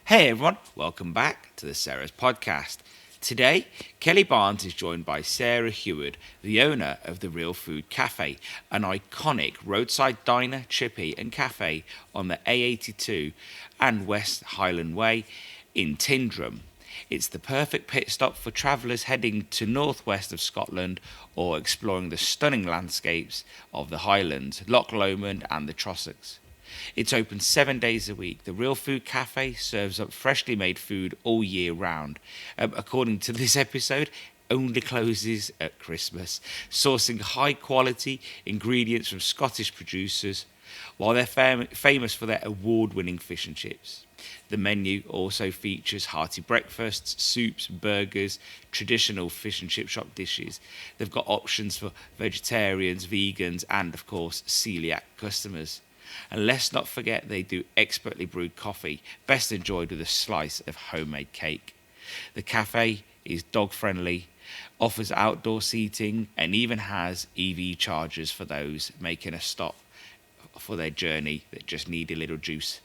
Hey everyone, welcome back to the Ceres podcast. Today, Kelly Barnes is joined by Sarah Heward, the owner of the Real Food Cafe, an iconic roadside diner, chippy and cafe on the A82 and West Highland Way in Tyndrum. It's the perfect pit stop for travellers heading to northwest of Scotland or exploring the stunning landscapes of the Highlands, Loch Lomond and the Trossachs. It's open 7 days a week. The Real Food Cafe serves up freshly made food all year round. According to this episode, only closes at Christmas, sourcing high quality ingredients from Scottish producers, while they're famous for their award-winning fish and chips. The menu also features hearty breakfasts, soups, burgers, traditional fish and chip shop dishes. They've got options for vegetarians, vegans, and of course, celiac customers. And let's not forget they do expertly brewed coffee, best enjoyed with a slice of homemade cake. The cafe is dog friendly, offers outdoor seating, and even has EV chargers for those making a stop for their journey that just need a little juice.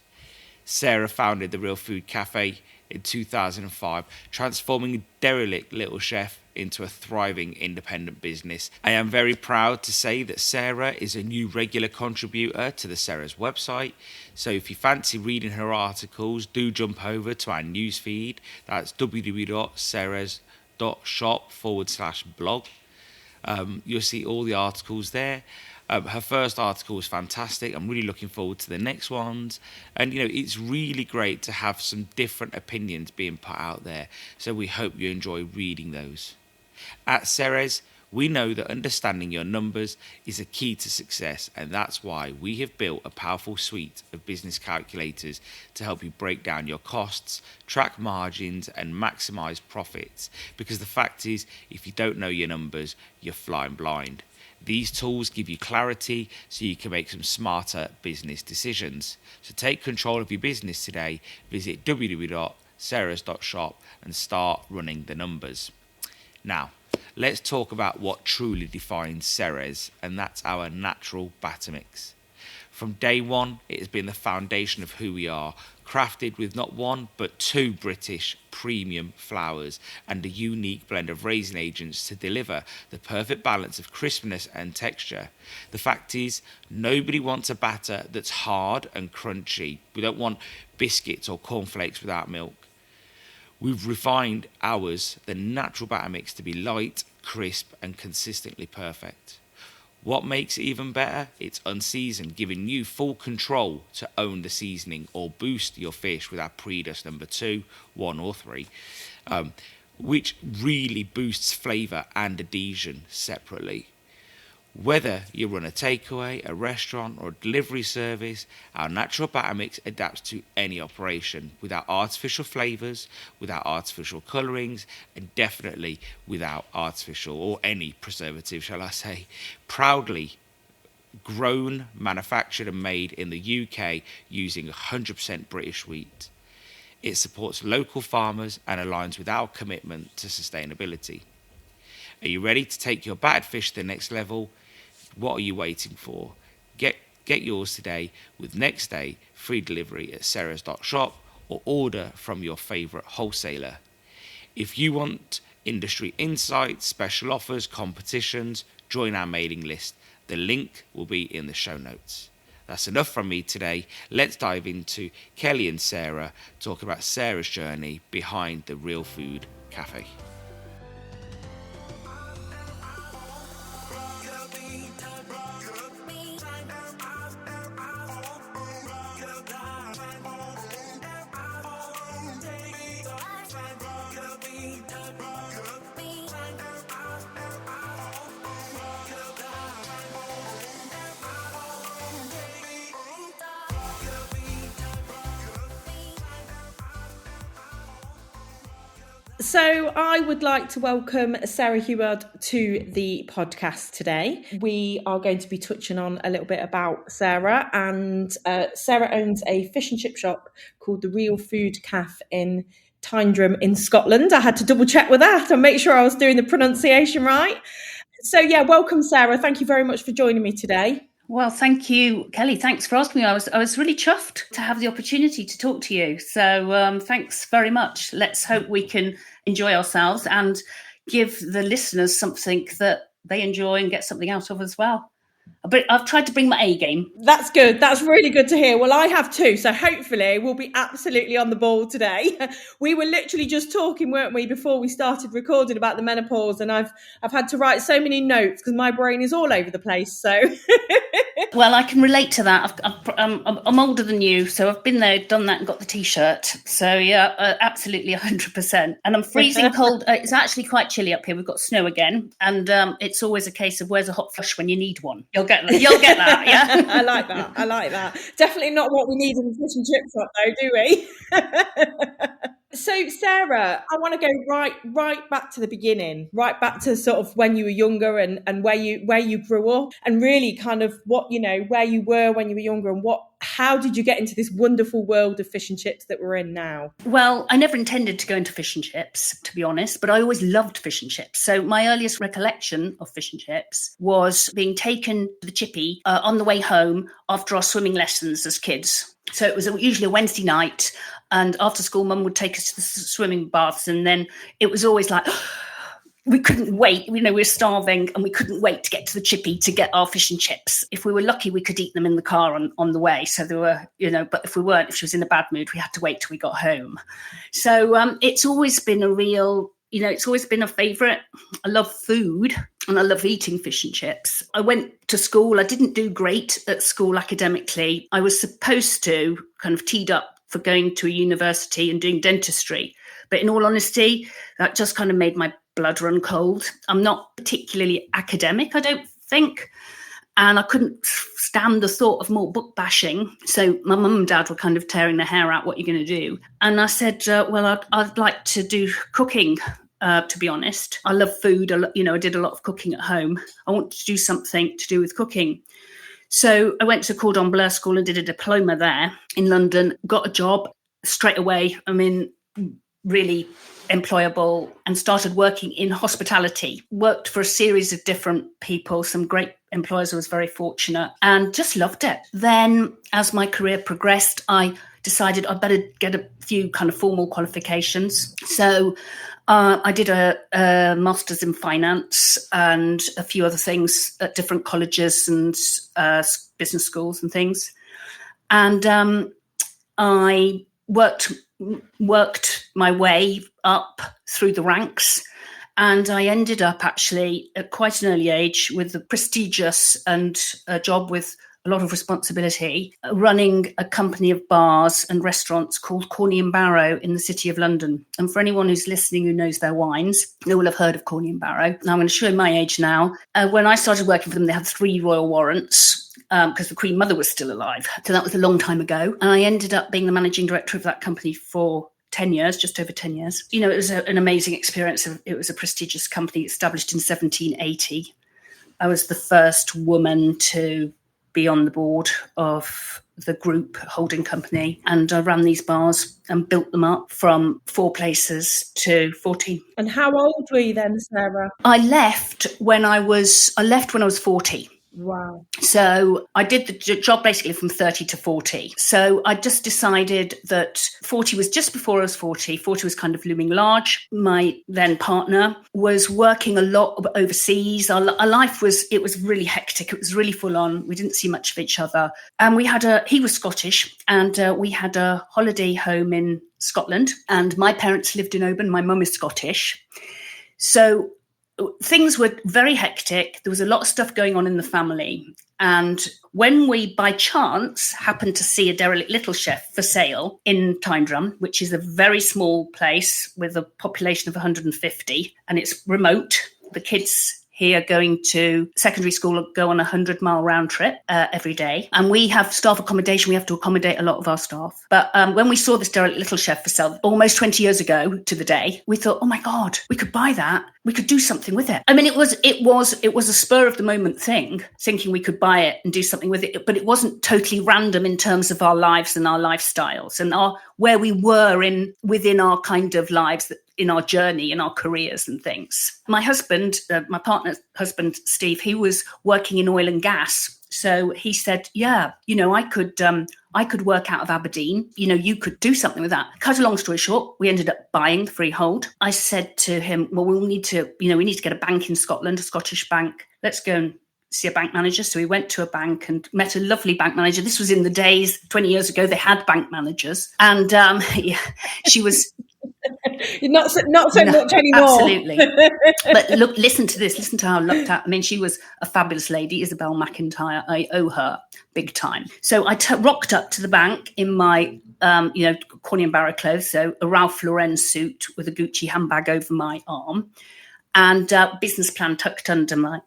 Sarah founded the Real Food Cafe in 2005, transforming Derelict Little Chef into a thriving independent business. I am very proud to say that Sarah is a new regular contributor to the Ceres website. So if you fancy reading her articles, do jump over to our newsfeed. That's www.ceres.shop/blog. You'll see all the articles there. Her first article was fantastic. I'm really looking forward to the next ones. And, it's really great to have some different opinions being put out there. So we hope you enjoy reading those. At Ceres, we know that understanding your numbers is a key to success, and that's why we have built a powerful suite of business calculators to help you break down your costs, track margins, and maximize profits. Because the fact is, if you don't know your numbers, you're flying blind. These tools give you clarity so you can make some smarter business decisions. So take control of your business today. Visit www.ceres.shop and start running the numbers. Now, let's talk about what truly defines Ceres, and that's our natural batter mix. From day one, it has been the foundation of who we are, crafted with not one but two British premium flours and a unique blend of raisin agents to deliver the perfect balance of crispness and texture. The fact is, nobody wants a batter that's hard and crunchy. We don't want biscuits or cornflakes without milk. We've refined ours, the natural batter mix, to be light, crisp and consistently perfect. What makes it even better? It's unseasoned, giving you full control to own the seasoning or boost your fish with our pre-dust number 2, 1 or 3, which really boosts flavour and adhesion separately. Whether you run a takeaway, a restaurant or a delivery service, our natural batter mix adapts to any operation without artificial flavours, without artificial colourings, and definitely without artificial or any preservative, shall I say. Proudly grown, manufactured and made in the UK using 100% British wheat. It supports local farmers and aligns with our commitment to sustainability. Are you ready to take your battered fish to the next level? What are you waiting for? Get yours today with next day free delivery at ceres.shop or order from your favourite wholesaler. If you want industry insights, special offers, competitions, join our mailing list. The link will be in the show notes. That's enough from me today. Let's dive into Kelly and Sarah talking about Sarah's journey behind the Real Food Cafe. So I would like to welcome Sarah Heward to the podcast today. We are going to be touching on a little bit about Sarah, and Sarah owns a fish and chip shop called the Real Food Cafe in Tyndrum in Scotland. I had to double check with that and make sure I was doing the pronunciation right. So yeah, welcome Sarah. Thank you very much for joining me today. Well, thank you, Kelly. Thanks for asking me. I was really chuffed to have the opportunity to talk to you. So thanks very much. Let's hope we can enjoy ourselves and give the listeners something that they enjoy and get something out of as well. But I've tried to bring my A game. That's good. That's really good to hear. Well, I have too. So hopefully we'll be absolutely on the ball today. We were literally just talking, weren't we, before we started recording about the menopause, and I've had to write so many notes because my brain is all over the place. So well, I can relate to that. I'm older than you, so I've been there, done that, and got the T-shirt. So yeah, absolutely 100%. And I'm freezing cold. It's actually quite chilly up here. We've got snow again, and it's always a case of where's a hot flush when you need one. You'll get that. Yeah. I like that. Definitely not what we need in a fish and chip shop, though, do we? So, Sarah, I want to go right back to the beginning, right back to sort of when you were younger and where you grew up, and really kind of what, where you were when you were younger, and how did you get into this wonderful world of fish and chips that we're in now? Well, I never intended to go into fish and chips, to be honest, but I always loved fish and chips. So my earliest recollection of fish and chips was being taken to the chippy on the way home after our swimming lessons as kids. So it was usually a Wednesday night, and after school, Mum would take us to the swimming baths, and then it was always like, we couldn't wait. We were starving, and we couldn't wait to get to the chippy to get our fish and chips. If we were lucky, we could eat them in the car on the way. So there were, but if we weren't, if she was in a bad mood, we had to wait till we got home. So it's always been a real, it's always been a favourite. I love food and I love eating fish and chips. I went to school. I didn't do great at school academically. I was supposed to kind of teed up for going to a university and doing dentistry. But in all honesty, that just kind of made my blood run cold. I'm not particularly academic, I don't think. And I couldn't stand the thought of more book bashing. So my mum and dad were kind of tearing their hair out, what are you going to do? And I said, well, I'd like to do cooking, to be honest. I love food. I did a lot of cooking at home. I want to do something to do with cooking. So I went to Cordon Bleu School and did a diploma there in London, got a job straight away. I mean, really employable, and started working in hospitality. Worked for a series of different people, some great employers. I was very fortunate and just loved it. Then as my career progressed, I decided I'd better get a few kind of formal qualifications. So I did a master's in finance and a few other things at different colleges and business schools and things. And I worked my way up through the ranks, and I ended up actually at quite an early age with a prestigious and a job with a lot of responsibility, running a company of bars and restaurants called Corney and Barrow in the City of London. And for anyone who's listening who knows their wines, they will have heard of Corney and Barrow. Now I'm going to show my age now. When I started working for them, they had 3 royal warrants, because the Queen Mother was still alive. So that was a long time ago. And I ended up being the managing director of that company for 10 years, just over 10 years. It was an amazing experience. It was a prestigious company established in 1780. I was the first woman to be on the board of the group holding company. And I ran these bars and built them up from 4 places to 14. And how old were you then, Sarah? I left when I was 40. Wow. So I did the job basically from 30 to 40. So I just decided that 40 was just before I was 40. 40 was kind of looming large. My then partner was working a lot overseas. Our life was really hectic. It was really full on. We didn't see much of each other. And he was Scottish, and we had a holiday home in Scotland. And my parents lived in Oban. My mum is Scottish. So things were very hectic. There was a lot of stuff going on in the family. And when we, by chance, happened to see a Derelict Little Chef for sale in Tyndrum, which is a very small place with a population of 150, and it's remote, the kids here going to secondary school go on a 100-mile round trip every day. And we have staff accommodation. We have to accommodate a lot of our staff. But when we saw this Derelict Little Chef for sale almost 20 years ago to the day, we thought, oh my God, we could buy that. We could do something with it. I mean, it was a spur of the moment thing, thinking we could buy it and do something with it. But it wasn't totally random in terms of our lives and our lifestyles and where we were within our kind of lives. That in our journey, in our careers and things. My husband, my partner's husband, Steve, he was working in oil and gas. So he said, yeah, I could work out of Aberdeen. You could do something with that. Cut a long story short, we ended up buying the freehold. I said to him, well, we need to get a bank in Scotland, a Scottish bank. Let's go and see a bank manager. So we went to a bank and met a lovely bank manager. This was in the days, 20 years ago, they had bank managers. And she was... not so much anymore. Absolutely. But look, listen to this. Listen to how I looked at. I mean, she was a fabulous lady, Isabel McIntyre. I owe her big time. So I rocked up to the bank in my, Corny and Barrow clothes. So a Ralph Lauren suit with a Gucci handbag over my arm, and business plan tucked under my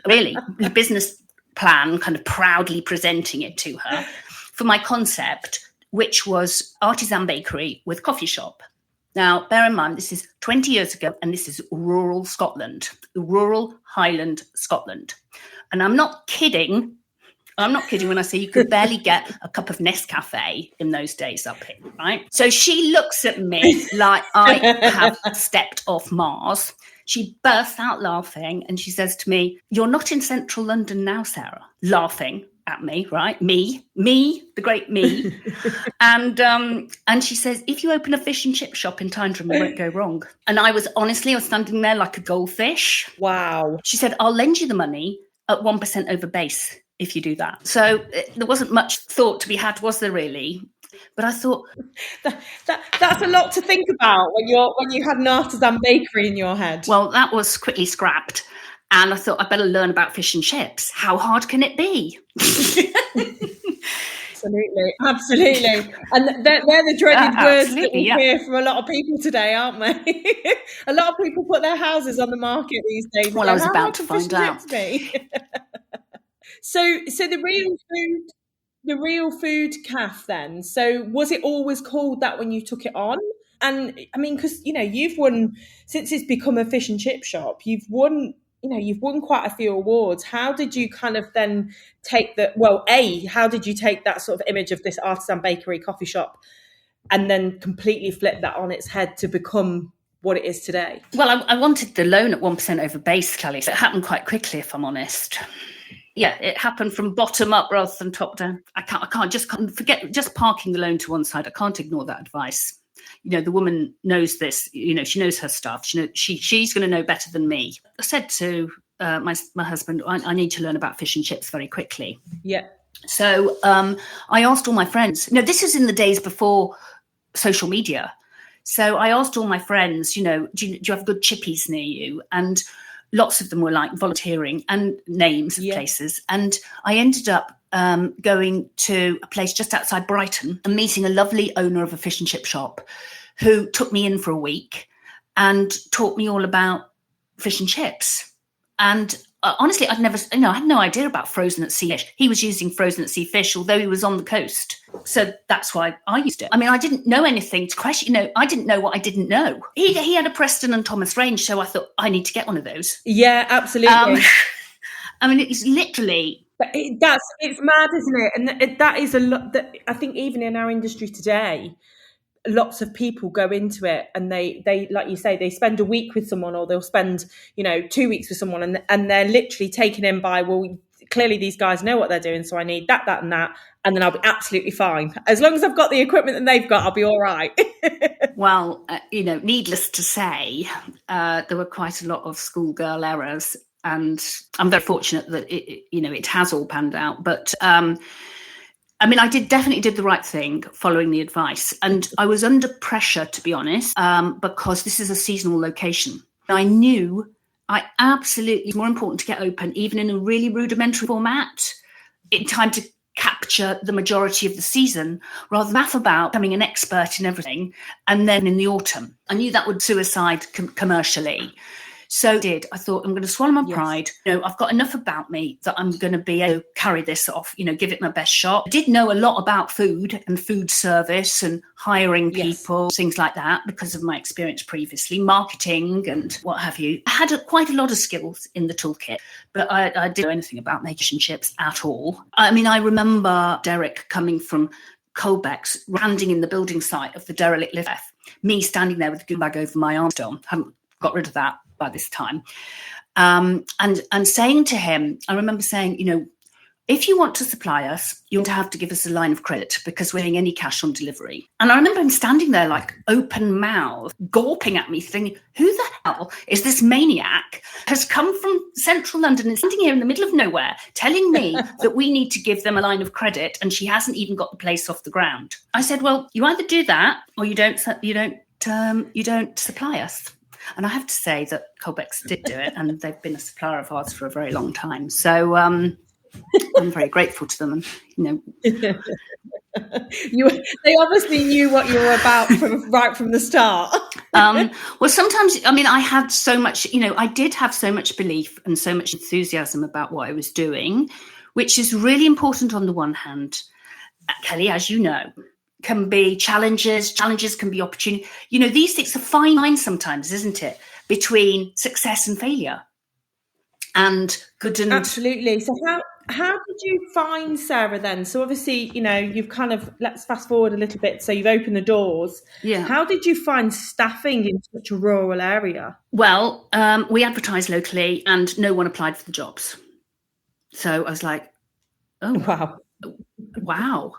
really the business plan, kind of proudly presenting it to her for my concept, which was artisan bakery with coffee shop. Now, bear in mind, this is 20 years ago, and this is rural Scotland, rural Highland Scotland. And I'm not kidding when I say you could barely get a cup of Nescafe in those days up here, right? So she looks at me like I have stepped off Mars. She bursts out laughing and she says to me, "You're not in central London now, Sarah." Laughing at me, right? Me, the great me. And she says, "If you open a fish and chip shop in Tyndrum, it won't go wrong." And I was standing there like a goldfish. Wow. She said, "I'll lend you the money at 1% over base if you do that." So there wasn't much thought to be had, was there really? But I thought that's a lot to think about when you had an artisan bakery in your head. Well, that was quickly scrapped. And I thought, I better learn about fish and chips. How hard can it be? Absolutely. And they're the dreaded words that we hear from a lot of people today, aren't they? A lot of people put their houses on the market these days. Well, I was about to find out. So the real food cafe then. So was it always called that when you took it on? And I mean, because you've won, since it's become a fish and chip shop, you've won quite a few awards. How did you kind of then take how did you take that sort of image of this artisan bakery coffee shop and then completely flip that on its head to become what it is today? Well, I wanted the loan at 1% over base, Kelly. So it happened quite quickly, if I'm honest. Yeah, it happened from bottom up rather than top down. I can't forget just parking the loan to one side. I can't ignore that advice. The woman knows this. She knows her stuff. She's going to know better than me. I said to my husband, I need to learn about fish and chips very quickly. Yeah. So I asked all my friends. This is in the days before social media. So I asked all my friends, do you have good chippies near you? And lots of them were like volunteering and names of places. And I ended up going to a place just outside Brighton and meeting a lovely owner of a fish and chip shop who took me in for a week and taught me all about fish and chips. And honestly, I had no idea about frozen at sea fish. He was using frozen at sea fish, although he was on the coast. So that's why I used it. I mean, I didn't know anything to question. I didn't know what I didn't know. He had a Preston and Thomas range, so I thought I need to get one of those. Yeah, absolutely. I mean, it's literally... But it's mad, isn't it? And that is a lot that I think even in our industry today, lots of people go into it and they like you say, they spend a week with someone or they'll spend 2 weeks with someone and they're literally taken in by, well, clearly these guys know what they're doing, so I need that and that, and then I'll be absolutely fine. As long as I've got the equipment that they've got, I'll be all right. Well, needless to say, there were quite a lot of schoolgirl errors. And I'm very fortunate that it has all panned out. But I definitely did the right thing following the advice. And I was under pressure, to be honest, because this is a seasonal location. I knew it's more important to get open, even in a really rudimentary format, in time to capture the majority of the season, rather than faff about becoming an expert in everything. And then in the autumn, I knew that would suicide commercially. So I thought, I'm going to swallow my pride. I've got enough about me that I'm going to be able to carry this off, give it my best shot. I did know a lot about food and food service and hiring people, things like that, because of my experience previously, marketing and what have you. I had quite a lot of skills in the toolkit, but I didn't know anything about making chips at all. I mean, I remember Derek coming from Colbecks landing in the building site of the derelict lift, me standing there with a goon bag over my arm still, hadn't got rid of that by this time, and saying to him, I remember saying, if you want to supply us, you'll have to give us a line of credit because we're getting any cash on delivery. And I remember him standing there like open mouth, gawping at me, thinking, who the hell is this maniac has come from central London and standing here in the middle of nowhere telling me that we need to give them a line of credit and she hasn't even got the place off the ground. I said, well, you either do that or you don't supply us. And I have to say that Colbecks did do it, and they've been a supplier of ours for a very long time. So I'm very grateful to them. And, they obviously knew what you were about right from the start. Well, sometimes, I had so much, I did have so much belief and so much enthusiasm about what I was doing, which is really important on the one hand. Kelly, as you know, can be challenges can be opportunity. These things are fine line sometimes, isn't it? Between success and failure and good and... Absolutely. So how did you find Sarah then? So obviously, you've kind of, let's fast forward a little bit. So you've opened the doors. Yeah. How did you find staffing in such a rural area? Well, we advertised locally and no one applied for the jobs. So I was like, oh, wow.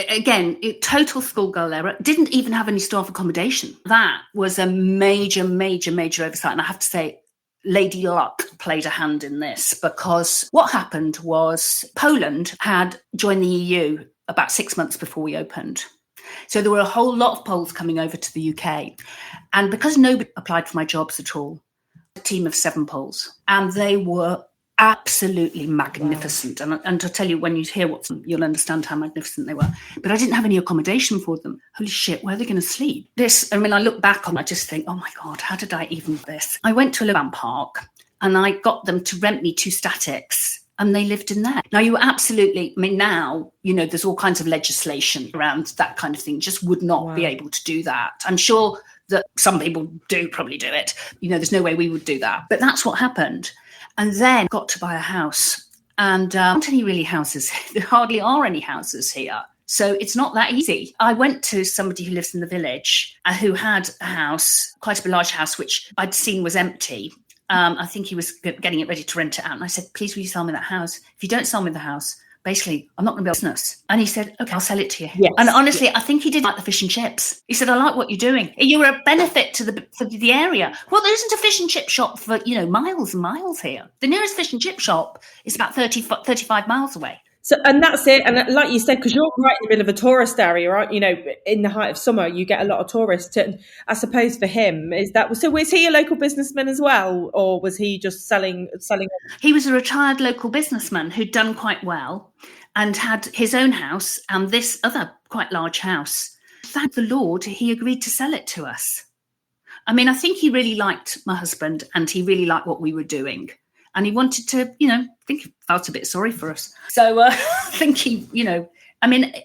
Again, total schoolgirl error. Didn't even have any staff accommodation. That was a major, major, major oversight. And I have to say, Lady Luck played a hand in this, because what happened was Poland had joined the EU about 6 months before we opened. So there were a whole lot of Poles coming over to the UK. And because nobody applied for my jobs at all, a team of 7 Poles. And they were absolutely magnificent. Wow. And to tell you, when you hear what, you'll understand how magnificent they were. But I didn't have any accommodation for them. Holy shit, where are they going to sleep? I look back on it, I just think, oh my God, how did I even do this? I went to a van park and I got them to rent me 2 statics and they lived in there. Now, now, there's all kinds of legislation around that kind of thing. Just would not be able to do that. I'm sure that some people probably do it. There's no way we would do that. But that's what happened. And then got to buy a house. And there aren't any really houses. There hardly are any houses here. So it's not that easy. I went to somebody who lives in the village who had a house, quite a large house, which I'd seen was empty. I think he was getting it ready to rent it out. And I said, please, will you sell me that house? If you don't sell me the house, basically, I'm not going to be a business. And he said, okay, I'll sell it to you. Yes. And honestly, I think he did like the fish and chips. He said, I like what you're doing. You're a benefit to the area. Well, there isn't a fish and chip shop for, miles and miles here. The nearest fish and chip shop is about 35 miles away. So, and that's it. And like you said, because you're right in the middle of a tourist area, right? In the height of summer, you get a lot of tourists. And I suppose for him, so was he a local businessman as well? Or was he just selling? He was a retired local businessman who'd done quite well and had his own house and this other quite large house. Thank the Lord, he agreed to sell it to us. I think he really liked my husband and he really liked what we were doing. And he wanted to, I think he felt a bit sorry for us. So I think he,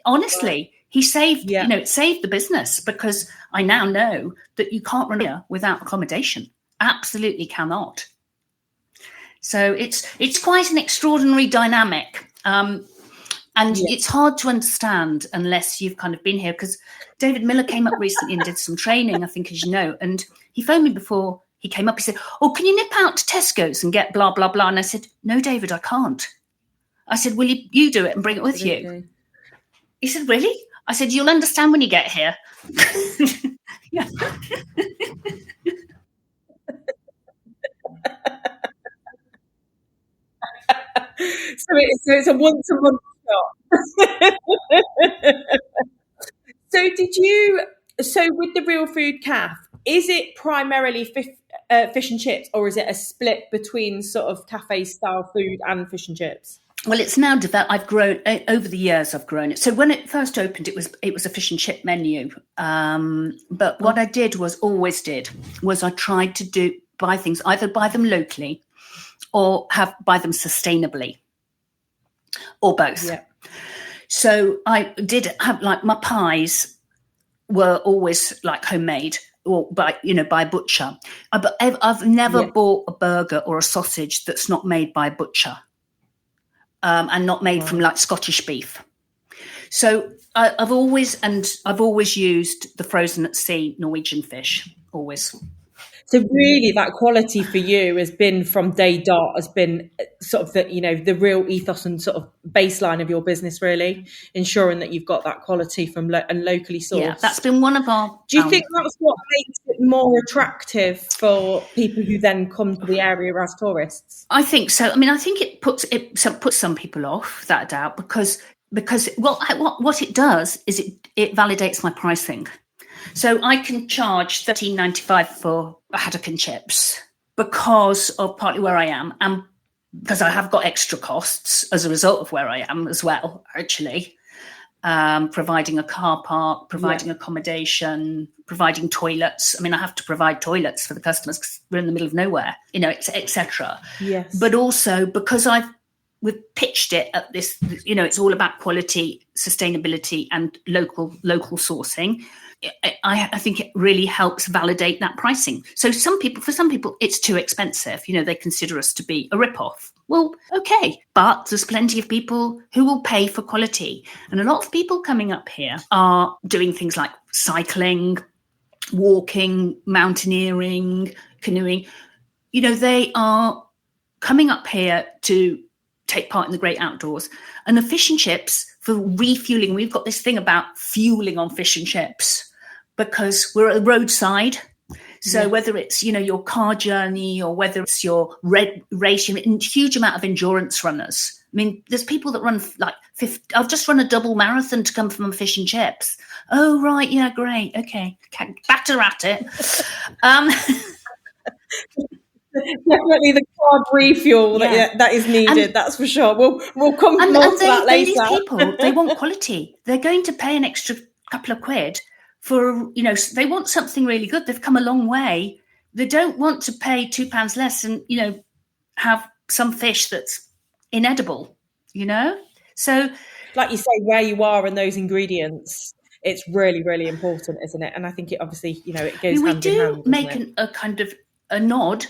honestly, he saved, it saved the business, because I now know that you can't run here without accommodation. Absolutely cannot. So it's quite an extraordinary dynamic. It's hard to understand unless you've kind of been here, because David Miller came up recently and did some training, I think, as you know, and he phoned me before he came up. He said, oh, can you nip out to Tesco's and get blah, blah, blah? And I said, no, David, I can't. I said, will you do it and bring it with you? He said, really? I said, you'll understand when you get here. Yeah. So it's a once-a-month shop. So with the Real Food Cafe, is it primarily fish and chips, or is it a split between sort of cafe style food and fish and chips? Well, it's now developed. I've grown over the years. I've grown it. So when it first opened, it was a fish and chip menu. But what I was I tried to either buy them locally or buy them sustainably, or both. Yeah. So I did have, like, my pies were always like homemade, or by a butcher. But I've never bought a burger or a sausage that's not made by a butcher, and not made from like Scottish beef. So I've always used the frozen at sea Norwegian fish, always. So really that quality for you has been from day dot, has been sort of the real ethos and sort of baseline of your business, really, ensuring that you've got that quality from and locally sourced. Yeah, that's been one of our... Do you think that's what makes it more attractive for people who then come to the area as tourists? I think so. I mean, I think it puts some people off, without a doubt, because what it does is it validates my pricing. So I can charge $13.95 for a haddock and chips because of partly where I am, and because I have got extra costs as a result of where I am as well, actually. Providing a car park, providing accommodation, providing toilets. I mean, I have to provide toilets for the customers because we're in the middle of nowhere, etc. Yes. But also because we've pitched it at this, it's all about quality, sustainability, and local sourcing. I think it really helps validate that pricing. So for some people, it's too expensive. They consider us to be a rip-off. Well, okay, but there's plenty of people who will pay for quality. And a lot of people coming up here are doing things like cycling, walking, mountaineering, canoeing. They are coming up here to take part in the great outdoors. And the fish and chips for refueling, we've got this thing about fueling on fish and chips because we're at a roadside. So whether it's, your car journey or whether it's your race, a huge amount of endurance runners. I mean, there's people that run like 50. I've just run a double marathon to come from fish and chips. Oh, right. Yeah, great. Okay. Batter at it. Definitely the carb refuel that is needed. That's for sure. We'll come to that later. These people, they want quality. They're going to pay an extra couple of quid for, they want something really good. They've come a long way. They don't want to pay £2 less and, have some fish that's inedible, So, like you say, where you are and those ingredients, it's really, really important, isn't it? And I think it obviously, it goes hand in hand. We do make a kind of a nod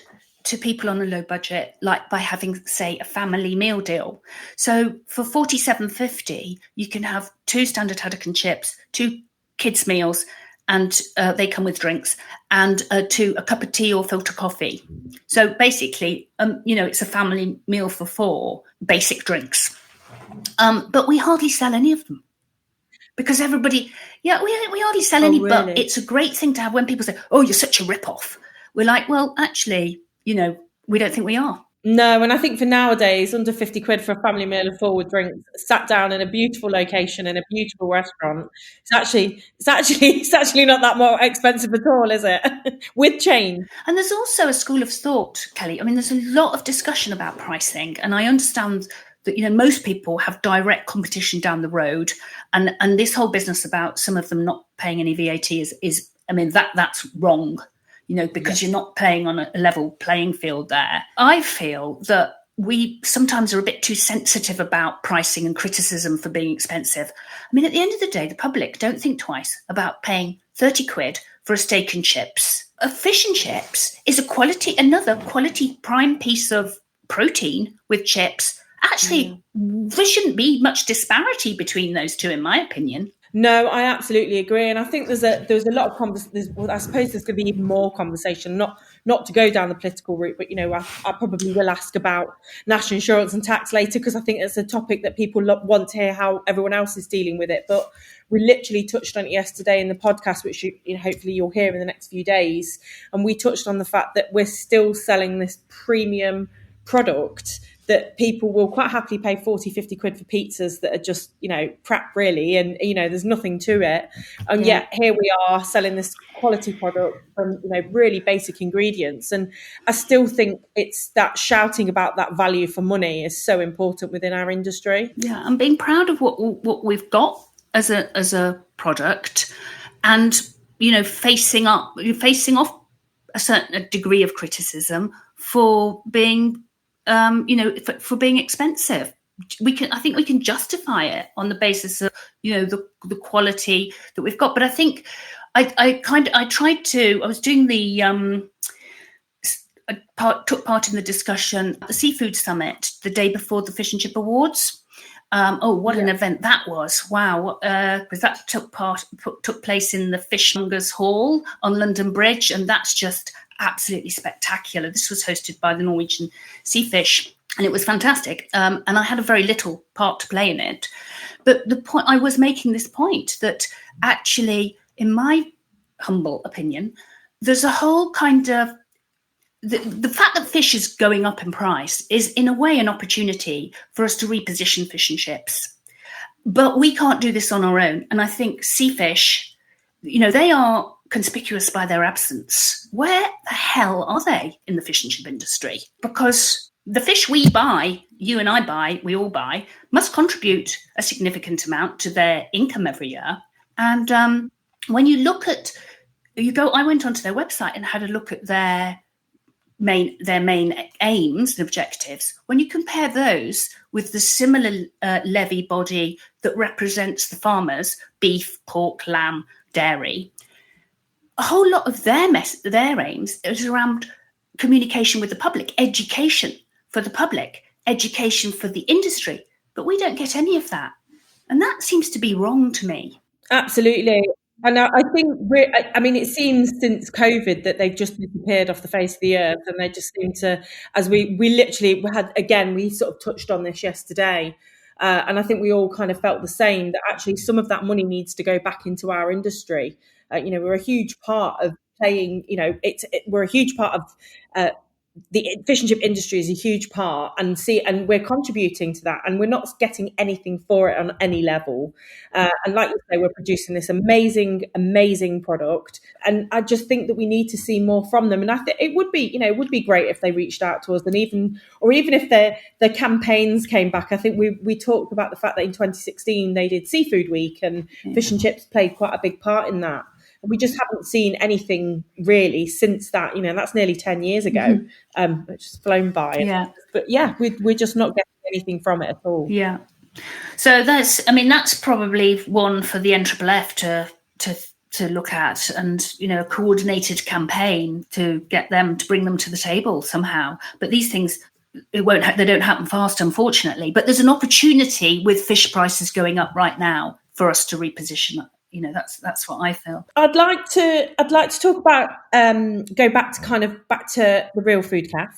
to people on a low budget, like by having, say, a family meal deal. So for $47.50, you can have 2 standard haddock and chips, 2 kids' meals, and they come with drinks, and a cup of tea or filter coffee. So basically, it's a family meal for 4 basic drinks. But we hardly sell any of them because everybody, we hardly sell any. Really? But it's a great thing to have when people say, "Oh, you're such a rip-off." We're like, well, actually, we don't think we are. No, and I think for nowadays, under 50 quid for a family meal of 4 with drinks, sat down in a beautiful location in a beautiful restaurant, it's actually not that more expensive at all, is it? With change. And there's also a school of thought, Kelly. I mean, there's a lot of discussion about pricing, and I understand that most people have direct competition down the road, and this whole business about some of them not paying any VAT is that's wrong. Because you're not playing on a level playing field there. I feel that we sometimes are a bit too sensitive about pricing and criticism for being expensive. I mean, at the end of the day, the public don't think twice about paying 30 quid for a steak and chips. A fish and chips is another quality prime piece of protein with chips. Actually, there shouldn't be much disparity between those two, in my opinion. No, I absolutely agree, and I think there's a lot of I suppose there's going to be even more conversation, not to go down the political route, but I probably will ask about national insurance and tax later because I think it's a topic that people want to hear how everyone else is dealing with it. But we literally touched on it yesterday in the podcast, which hopefully you'll hear in the next few days, and we touched on the fact that we're still selling this premium product that people will quite happily pay 40-50 quid for pizzas that are just crap really, and there's nothing to it, and yet here we are selling this quality product from really basic ingredients. And I still think it's that shouting about that value for money is so important within our industry. And being proud of what we've got as a product, and facing off a certain degree of criticism for being for being expensive. I think we can justify it on the basis of, the quality that we've got. But I think I was doing took part in the discussion at the Seafood Summit the day before the Fish and Chip Awards. What an event that was. Wow. Because that took place in the Fishmongers Hall on London Bridge, and that's just absolutely spectacular. This was hosted by the Norwegian Sea Fish, and it was fantastic. And I had a very little part to play in it. But the point I was making this point that actually, in my humble opinion, there's a whole kind of the fact that fish is going up in price is in a way an opportunity for us to reposition fish and chips. But we can't do this on our own. And I think sea fish, they are conspicuous by their absence. Where the hell are they in the fish and chip industry? Because the fish we buy, you and I buy, we all buy, must contribute a significant amount to their income every year. And when you look at, I went onto their website and had a look at their main aims and objectives. When you compare those with the similar levy body that represents the farmers, beef, pork, lamb, dairy, a whole lot of their aims is around communication with the public, education for the public, education for the industry. But we don't get any of that. And that seems to be wrong to me. Absolutely. And I think, it seems since COVID that they've just disappeared off the face of the earth, and they just seem to, as we literally had, again, we sort of touched on this yesterday, and I think we all kind of felt the same, that actually some of that money needs to go back into our industry. We're a huge part of playing, we're a huge part of the fish and chip industry is a huge part, and we're contributing to that, and we're not getting anything for it on any level. And like you say, we're producing this amazing product, and I just think that we need to see more from them. And I think it would be great if they reached out to us, and even if their campaigns came back. I think we talked about the fact that in 2016 they did Seafood Week, and fish and chips played quite a big part in that. We just haven't seen anything really since that. That's nearly 10 years ago. It's just flown by. Yeah. But yeah, we're just not getting anything from it at all. Yeah. So that's probably one for the NFFF to look at, and a coordinated campaign to get them to bring them to the table somehow. But these things, they don't happen fast, unfortunately. But there's an opportunity with fish prices going up right now for us to reposition. That's what I feel. I'd like to talk about go back to the Real Food Cafe,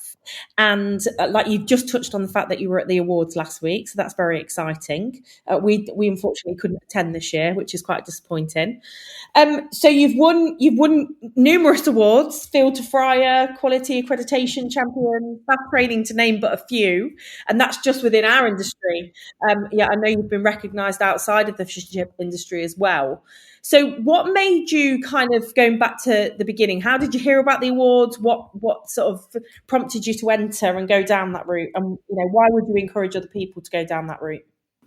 and like you've just touched on the fact that you were at the awards last week, so that's very exciting. We unfortunately couldn't attend this year, which is quite disappointing. So you've won numerous awards: Field to Fryer, Quality Accreditation Champion, Fast Training, to name but a few, and that's just within our industry. I know you've been recognised outside of the fish and chip industry as well. So what made you, kind of going back to the beginning, how did you hear about the awards? What sort of prompted you to enter and go down that route? And why would you encourage other people to go down that route?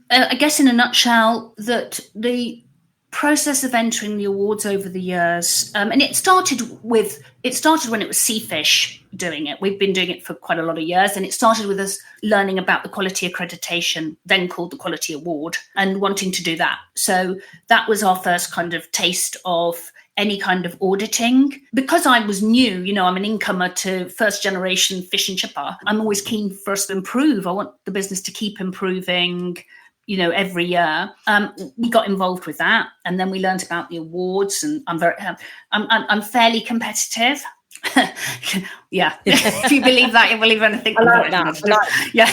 I guess in a nutshell, that the process of entering the awards over the years, and it started when it was Sea Fish doing it. We've been doing it for quite a lot of years, and it started with us learning about the quality accreditation, then called the Quality Award, and wanting to do that. So that was our first kind of taste of any kind of auditing. Because I was new, I'm an incomer to first generation fish and chipper, I'm always keen for us to improve. I want the business to keep improving, every year. We got involved with that, and then we learned about the awards, and I'm fairly competitive. Yeah. If you believe that, you believe anything. I like that. Yeah.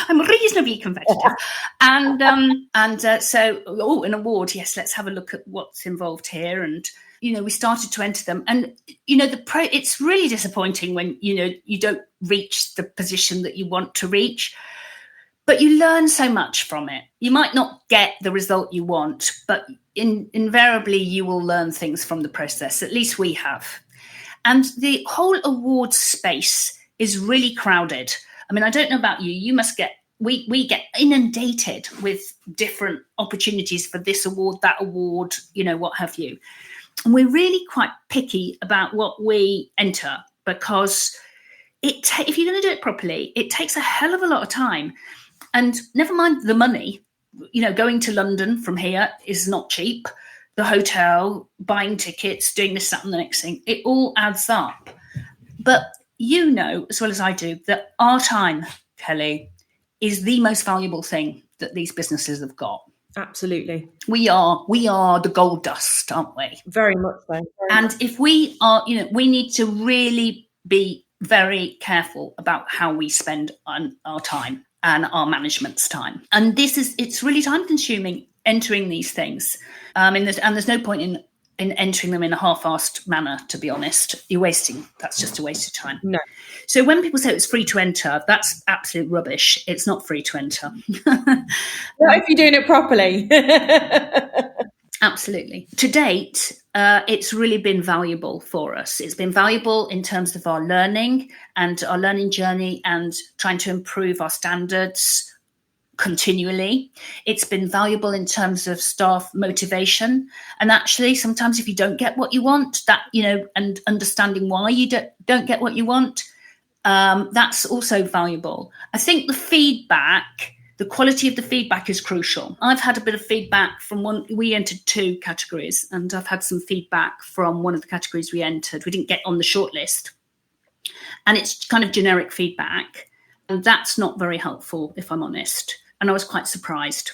I'm reasonably competitive. And so an award, yes, let's have a look at what's involved here. And we started to enter them, and it's really disappointing when you don't reach the position that you want to reach. But you learn so much from it. You might not get the result you want, but invariably you will learn things from the process. At least we have. And the whole awards space is really crowded. I don't know about you. You must get, we get inundated with different opportunities for this award, that award, what have you. And we're really quite picky about what we enter, because if you're going to do it properly, it takes a hell of a lot of time. And never mind the money, going to London from here is not cheap. The hotel, buying tickets, doing this, that, and the next thing, it all adds up. But as well as I do, that our time, Kelly, is the most valuable thing that these businesses have got. Absolutely. We are the gold dust, aren't we? Very much so. And if we are, we need to really be very careful about how we spend on our time and our management's time. And it's really time consuming entering these things. And there's no point in entering them in a half-assed manner, to be honest. That's just a waste of time. No. So when people say it's free to enter, that's absolute rubbish. It's not free to enter. Not if you're doing it properly. Absolutely. To date, it's really been valuable for us. It's been valuable in terms of our learning and our learning journey and trying to improve our standards continually. It's been valuable in terms of staff motivation. And actually, sometimes if you don't get what you want, and understanding why you don't get what you want, that's also valuable. I think the quality of the feedback is crucial. I've had a bit of feedback from we entered 2 categories, and I've had some feedback from one of the categories we entered. We didn't get on the shortlist. And it's kind of generic feedback. And that's not very helpful, if I'm honest. And I was quite surprised.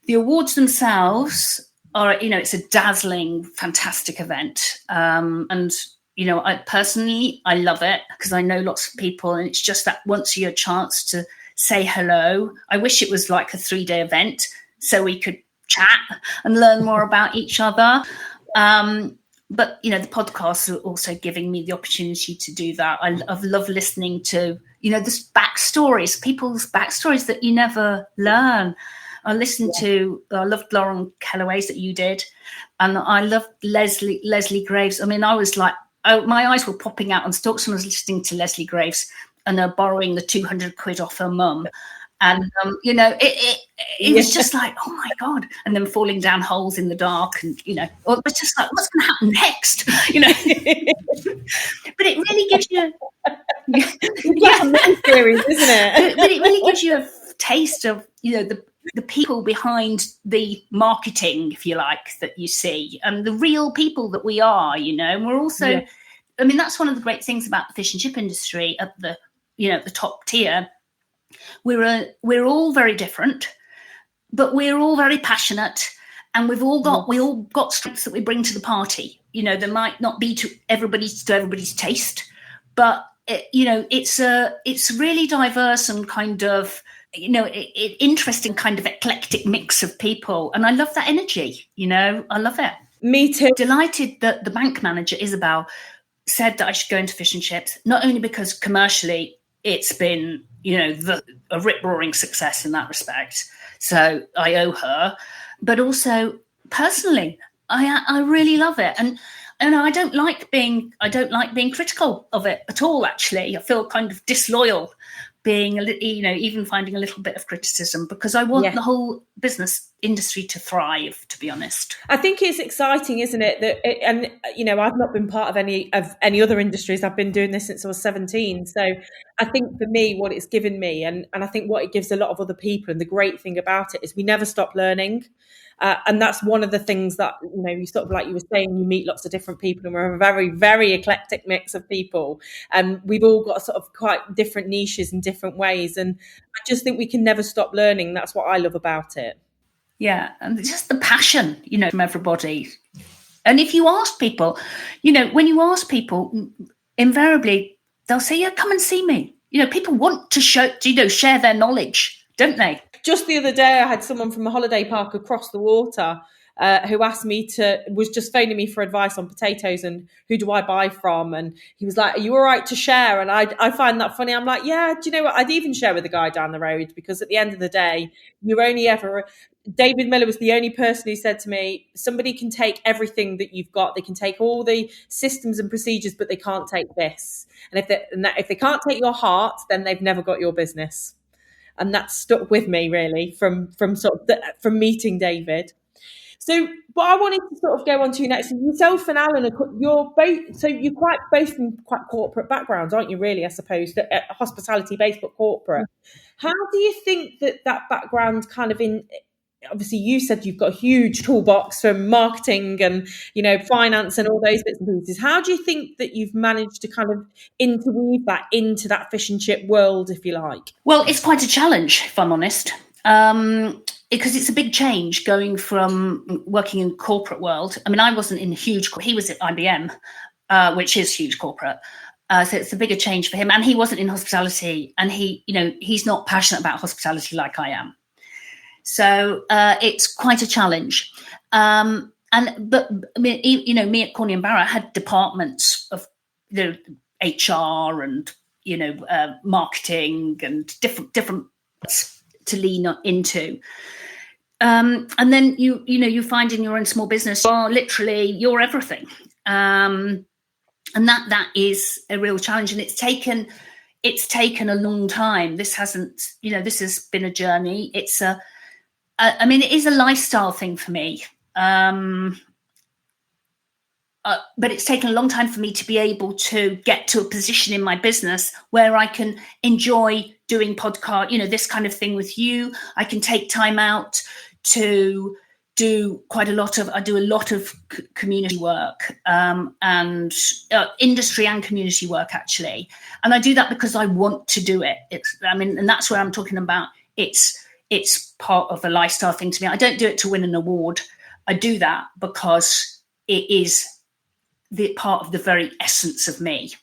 The awards themselves are, it's a dazzling, fantastic event. I personally love it because I know lots of people, and it's just that once a year chance to say hello. I wish it was like a 3-day event so we could chat and learn more about each other. But, the podcasts are also giving me the opportunity to do that. I've loved listening to, this backstories, people's backstories that you never learn. I loved Lauren Kellaway's that you did. And I loved Leslie Graves. I mean, I was like, my eyes were popping out on stalks when I was listening to Leslie Graves and they're borrowing the 200 quid off her mum. And, it was just like, oh, my God. And then falling down holes in the dark. And, it was just like, what's going to happen next? But it really gives you... It's like a series, isn't it? But it really gives you a taste of, the people behind the marketing, if you like, that you see. And the real people that we are, And we're also... Yeah. I mean, that's one of the great things about the fish and chip industry at the, the top tier. We're all very different, but we're all very passionate, and we all got strengths that we bring to the party. There might not be to everybody's taste, but it's really diverse and kind of interesting kind of eclectic mix of people, and I love that energy. I love it. Me too. Delighted that the bank manager Isabel said that I should go into fish and chips, not only because commercially it's been a rip-roaring success in that respect. So I owe her, but also personally, I really love it. And I don't like being critical of it at all. Actually, I feel kind of disloyal being even finding a little bit of criticism, because I want the whole business industry to thrive, to be honest. I think it's exciting, isn't it? I've not been part of any other industries. I've been doing this since I was 17. So I think for me, what it's given me, and I think what it gives a lot of other people, and the great thing about it is we never stop learning. And that's one of the things that, you sort of, like you were saying, you meet lots of different people, and we're a very, very eclectic mix of people. And we've all got sort of quite different niches in different ways. And I just think we can never stop learning. That's what I love about it. Yeah. And just the passion, from everybody. And if you ask people, when you ask people, invariably, they'll say, yeah, come and see me. People want to share their knowledge, don't they? Just the other day, I had someone from a holiday park across the water who asked me was just phoning me for advice on potatoes and who do I buy from? And he was like, are you all right to share? And I find that funny. I'm like, yeah, do you know what? I'd even share with the guy down the road, because at the end of the day, David Miller was the only person who said to me, somebody can take everything that you've got. They can take all the systems and procedures, but they can't take this. And if they can't take your heart, then they've never got your business. And that stuck with me, really, from from meeting David. So what I wanted to sort of go on to next, yourself and Alan, you're both from quite corporate backgrounds, aren't you, really, I suppose, hospitality-based but corporate. How do you think that background kind of obviously you said you've got a huge toolbox from marketing and, finance and all those bits and pieces. How do you think that you've managed to kind of interweave that into that fish and chip world, if you like? Well, it's quite a challenge, if I'm honest. Because it's a big change going from working in corporate world. I mean, I wasn't in huge, he was at IBM, which is huge corporate. So it's a bigger change for him. And he wasn't in hospitality, and he's not passionate about hospitality like I am. So it's quite a challenge. But I mean, me at Corney and Barrett had departments of HR and marketing and different to lean into. And then you find in your own small business, you're everything. And that is a real challenge, and it's taken a long time. This has been a journey. It is a lifestyle thing for me. But it's taken a long time for me to be able to get to a position in my business where I can enjoy doing podcast, this kind of thing with you. I can take time out to do a lot of community work, and industry and community work, actually. And I do that because I want to do it. And that's where I'm talking about. It's part of a lifestyle thing to me. I don't do it to win an award. I do that because it is the part of the very essence of me,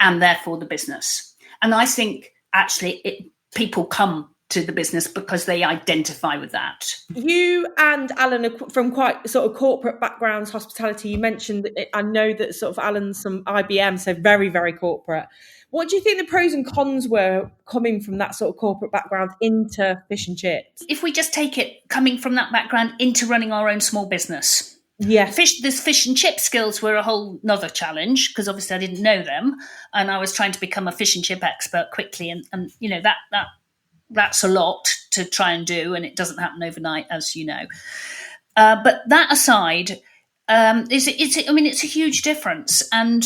and therefore the business. And I think actually people come to the business because they identify with that. You and Alan are from quite sort of corporate backgrounds, hospitality. You mentioned that I know that sort of Alan's some IBM, so very, very corporate. What do you think the pros and cons were coming from that sort of corporate background into fish and chips? If we just take it coming from that background into running our own small business. Yeah, this fish and chip skills were a whole nother challenge, because obviously I didn't know them, and I was trying to become a fish and chip expert quickly, and that's a lot to try and do, and it doesn't happen overnight, as you know. But that aside, it's a huge difference. And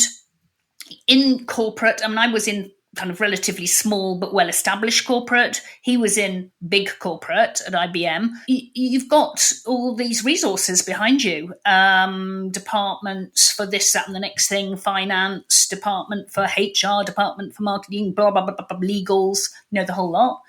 in corporate, I was in kind of relatively small but well-established corporate. He was in big corporate at IBM. You've got all these resources behind you, departments for this, that, and the next thing, finance, department for HR, department for marketing, blah, blah, blah, blah, blah, legals, the whole lot.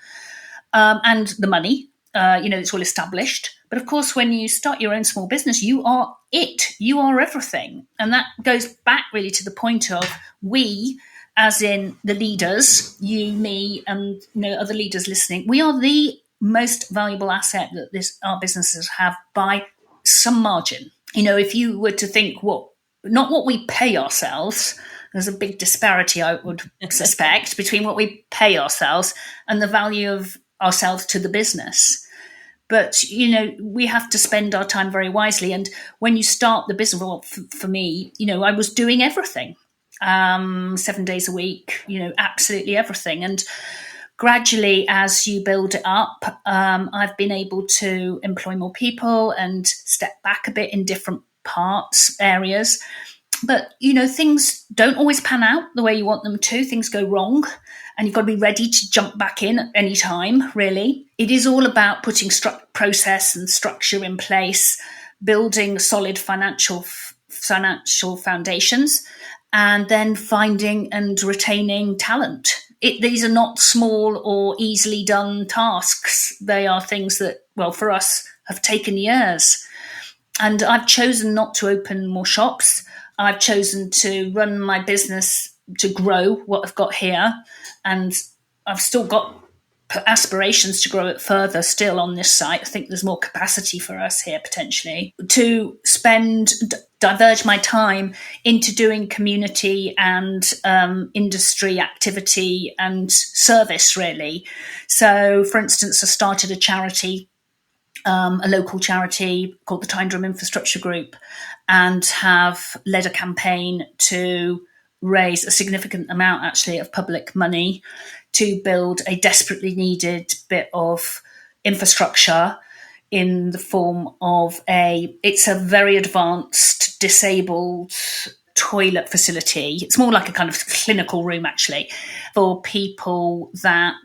And the money, it's all established. But of course, when you start your own small business, you are everything. And that goes back really to the point of we, as in the leaders, you, me, and other leaders listening, we are the most valuable asset that our businesses have by some margin. If you were to think not what we pay ourselves, there's a big disparity, I would suspect, between what we pay ourselves and the value of ourselves to the business. But, we have to spend our time very wisely. And when you start the business, for me, I was doing everything. 7 days a week, absolutely everything. And gradually, as you build it up, I've been able to employ more people and step back a bit in different areas. But, things don't always pan out the way you want them to. Things go wrong, and you've got to be ready to jump back in at any time, really. It is all about putting process and structure in place, building solid financial foundations, and then finding and retaining talent. These are not small or easily done tasks. They are things that, for us, have taken years. And I've chosen not to open more shops. I've chosen to run my business to grow what I've got here. And I've still got aspirations to grow it further still on this site. I think there's more capacity for us here potentially to diverge my time into doing community and industry activity and service, really. So, for instance, I started a charity, a local charity called the Tyndrum Infrastructure Group, and have led a campaign to raise a significant amount, actually, of public money to build a desperately needed bit of infrastructure in the form of it's a very advanced disabled toilet facility. It's more like a kind of clinical room, actually, for people that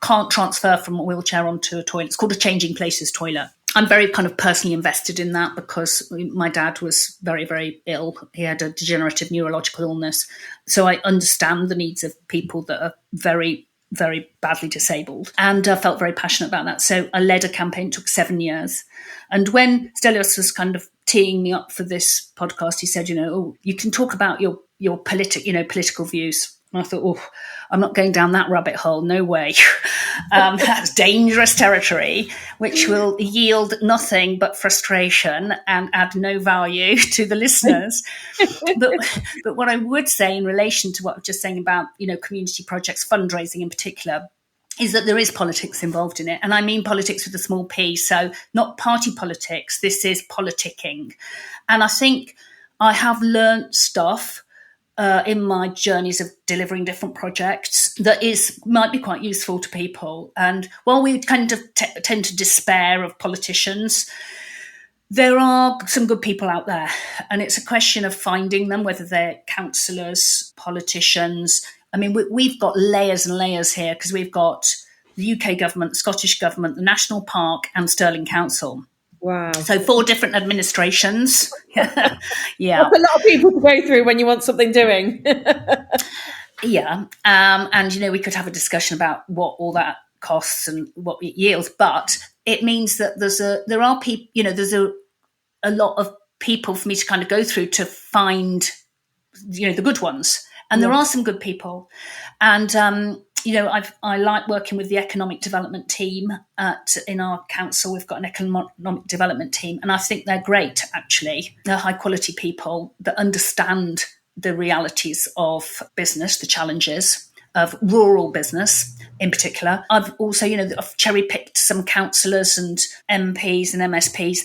can't transfer from a wheelchair onto a toilet. It's called a changing places toilet. I'm very kind of personally invested in that because my dad was very, very ill. He had a degenerative neurological illness. So I understand the needs of people that are very very badly disabled, and felt very passionate about that. So I led a campaign, it took 7 years. And when Stelios was kind of teeing me up for this podcast, he said, you can talk about your political views. And I thought, I'm not going down that rabbit hole. No way. That's dangerous territory, which will yield nothing but frustration and add no value to the listeners. But what I would say in relation to what I was just saying about, community projects, fundraising in particular, is that there is politics involved in it. And I mean politics with a small p. So not party politics. This is politicking. And I think I have learnt stuff in my journeys of delivering different projects that might be quite useful to people. And while we kind of tend to despair of politicians, there are some good people out there. And it's a question of finding them, whether they're councillors, politicians. I mean, we've got layers and layers here because we've got the UK government, the Scottish government, the National Park and Stirling Council. Wow. So 4 different administrations. Yeah. That's a lot of people to go through when you want something doing. Yeah. And, we could have a discussion about what all that costs and what it yields. But it means that there's a lot of people for me to kind of go through to find, the good ones. And there are some good people. And, I like working with the economic development team in our council. We've got an economic development team, and I think they're great, actually. They're high quality people that understand the realities of business, the challenges of rural business in particular. I've also, I've cherry picked some councillors and MPs and MSPs.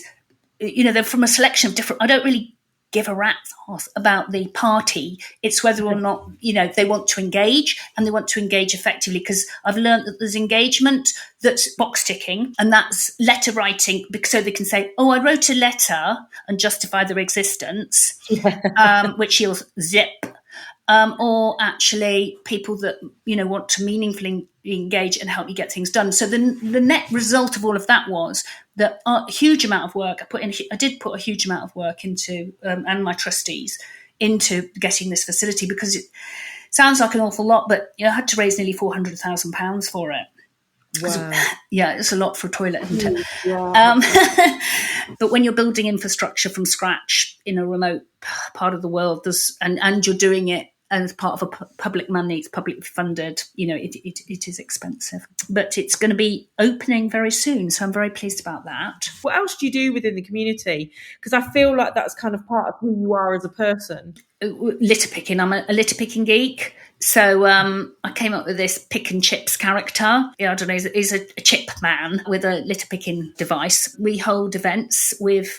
They're from a selection of different, I don't really give a rat's ass about the party. It's whether or not, they want to engage, and they want to engage effectively, because I've learned that there's engagement that's box ticking, and that's letter writing, so they can say, I wrote a letter and justify their existence, which you'll zip. Or actually people that, want to meaningfully engage and help you get things done. So the net result of all of that was that a huge amount of work I did put a huge amount of work into, and my trustees, into getting this facility, because it sounds like an awful lot, but I had to raise nearly £400,000 for it. Wow. Yeah, it's a lot for a toilet, isn't it? Wow. But when you're building infrastructure from scratch in a remote part of the world, and you're doing it as part of a public money, it's publicly funded, it is expensive. But it's going to be opening very soon, so I'm very pleased about that. What else do you do within the community? Because I feel like that's kind of part of who you are as a person. Litter picking. I'm a litter picking geek. So I came up with this pick and chips character. I don't know, he's a chip man with a litter picking device. We hold events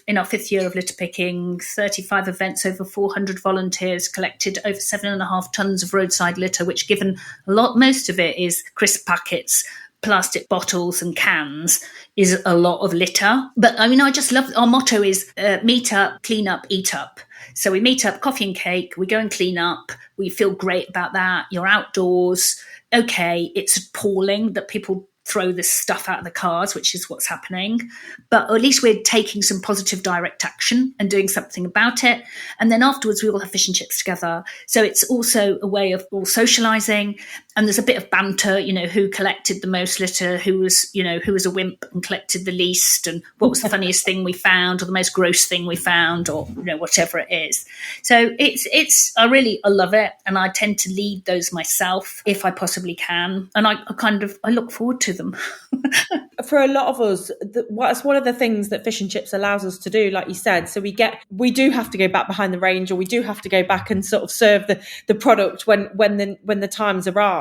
in our 5th year of litter picking, 35 events, over 400 volunteers, collected over 7.5 tons of roadside litter, which, given most of it is crisp packets, plastic bottles and cans, is a lot of litter. But I just love, our motto is meet up, clean up, eat up. So we meet up, coffee and cake, we go and clean up, we feel great about that, you're outdoors. Okay, it's appalling that people throw this stuff out of the cars, which is what's happening. But at least we're taking some positive direct action and doing something about it. And then afterwards, we all have fish and chips together. So it's also a way of all socialising. And there's a bit of banter, who collected the most litter, who was a wimp and collected the least, and what was the funniest thing we found, or the most gross thing we found, or, whatever it is. So I love it. And I tend to lead those myself if I possibly can. And I look forward to them. For a lot of us, that's one of the things that fish and chips allows us to do, like you said. So we do have to go back behind the range, or we do have to go back and sort of serve the product when the times arise.